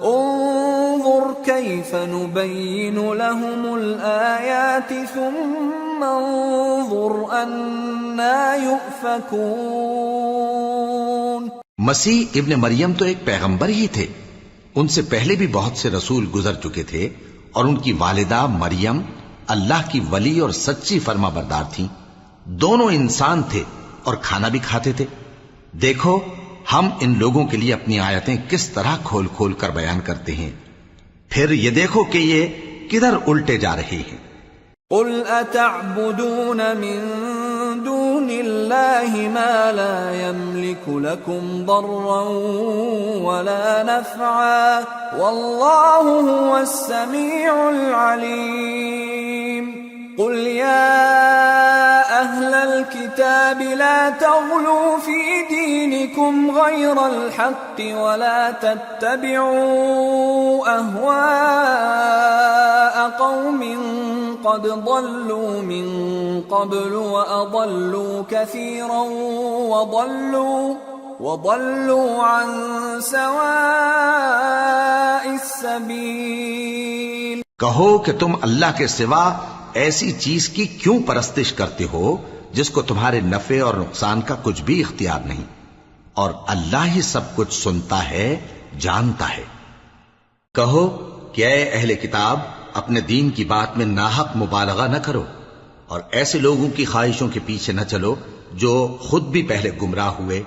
انظر كيف نبين لهم الآيات ثم انظر أنا يؤفكون۔ مسیح ابن مریم تو ایک پیغمبر ہی تھے، ان سے پہلے بھی بہت سے رسول گزر چکے تھے، اور ان کی والدہ مریم اللہ کی ولی اور سچی فرما بردار تھیں۔ دونوں انسان تھے اور کھانا بھی کھاتے تھے۔ دیکھو ہم ان لوگوں کے لیے اپنی آیتیں کس طرح کھول کھول کر بیان کرتے ہیں، پھر یہ دیکھو کہ یہ کدھر الٹے جا رہے ہیں۔ قل اتعبدون من دون اللہ ما لا يملك لكم ضرا ولا نفعا واللہ هو السمیع العلیم۔ قل یا اہل الكتاب لا تغلوا في دینکم غیر الحق ولا تتبعوا اہواء قوم قد ضلوا من قبل وأضلوا كثيرا وضلوا عن سواء السبيل۔ کہو کہ تم اللہ کے سوا ایسی چیز کی کیوں پرستش کرتے ہو جس کو تمہارے نفع اور نقصان کا کچھ بھی اختیار نہیں، اور اللہ ہی سب کچھ سنتا ہے، جانتا ہے۔ کہو کہ اے اہل کتاب، اپنے دین کی بات میں ناحق مبالغہ نہ کرو، اور ایسے لوگوں کی خواہشوں کے پیچھے نہ چلو جو خود بھی پہلے گمراہ ہوئے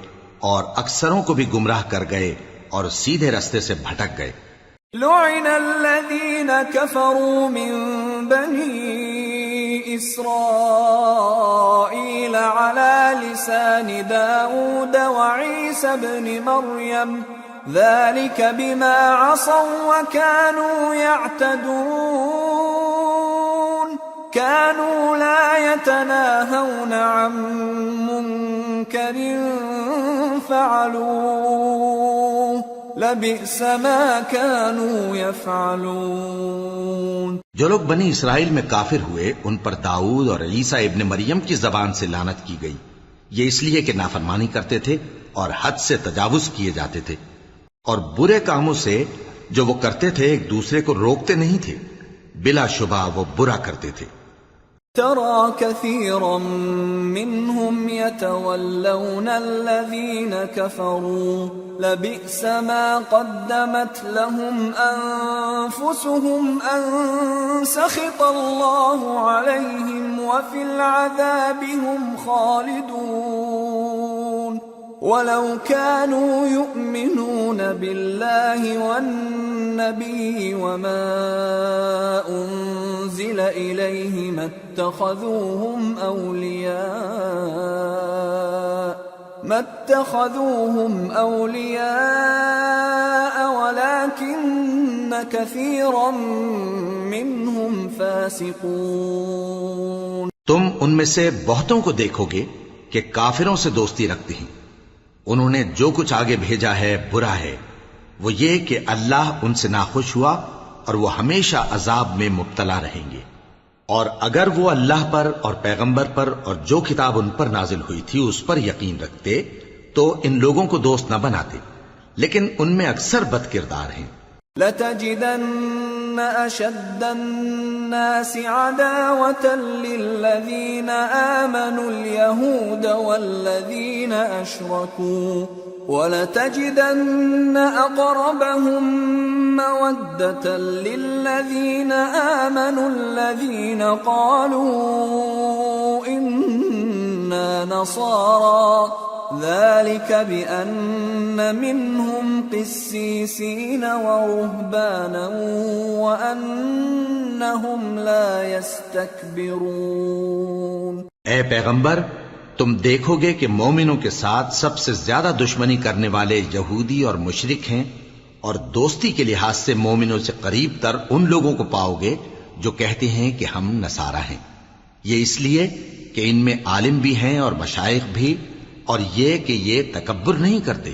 اور اکثروں کو بھی گمراہ کر گئے اور سیدھے رستے سے بھٹک گئے۔ لعن الذین کفروا من بنی اسرائیل علی لسان داود وعیسی ابن مریم ذلك بما عصوا وكانوا يعتدون كانوا لا يتناهون عن منكر فعلوه لبئس ما كانوا يفعلون۔ جو لوگ بنی اسرائیل میں کافر ہوئے ان پر داؤد اور عیسیٰ ابن مریم کی زبان سے لعنت کی گئی، یہ اس لیے کہ نافرمانی کرتے تھے اور حد سے تجاوز کیے جاتے تھے، اور برے کاموں سے جو وہ کرتے تھے ایک دوسرے کو روکتے نہیں تھے، بلا شبہ وہ برا کرتے تھے۔ ترى كثيرا منهم يتولون الذين كفروا لبئس ما قدمت لهم أنفسهم أن سخط الله عليهم وفي العذاب هم خالدون ولو كانوا يؤمنون بالله والنبي وما أنزل إليه ما اتخذوهم أولياء ولكن كثيرا منهم فاسقون۔ تم ان میں سے بہتوں کو دیکھو گے کہ کافروں سے دوستی رکھتے ہیں، انہوں نے جو کچھ آگے بھیجا ہے برا ہے، وہ یہ کہ اللہ ان سے ناخوش ہوا اور وہ ہمیشہ عذاب میں مبتلا رہیں گے۔ اور اگر وہ اللہ پر اور پیغمبر پر اور جو کتاب ان پر نازل ہوئی تھی اس پر یقین رکھتے تو ان لوگوں کو دوست نہ بناتے، لیکن ان میں اکثر بد کردار ہیں۔ لَتَجِدَنَّ أَشَدَّ النَّاسِ عَدَاوَةً لِّلَّذِينَ آمَنُوا الْيَهُودَ وَالَّذِينَ أَشْرَكُوا وَلَتَجِدَنَّ أَقْرَبَهُم مَّوَدَّةً لِّلَّذِينَ آمَنُوا الَّذِينَ قَالُوا إِنَّ إنا نصارى ذلك بأن منهم قسيسين ورهبانا وأنهم لا يستكبرون. اے پیغمبر، تم دیکھو گے کہ مومنوں کے ساتھ سب سے زیادہ دشمنی کرنے والے یہودی اور مشرک ہیں، اور دوستی کے لحاظ سے مومنوں سے قریب تر ان لوگوں کو پاؤ گے جو کہتے ہیں کہ ہم نصارہ ہیں. یہ اس لیے کہ ان میں عالم بھی ہیں اور مشائخ بھی، اور یہ کہ یہ تکبر نہیں کرتے.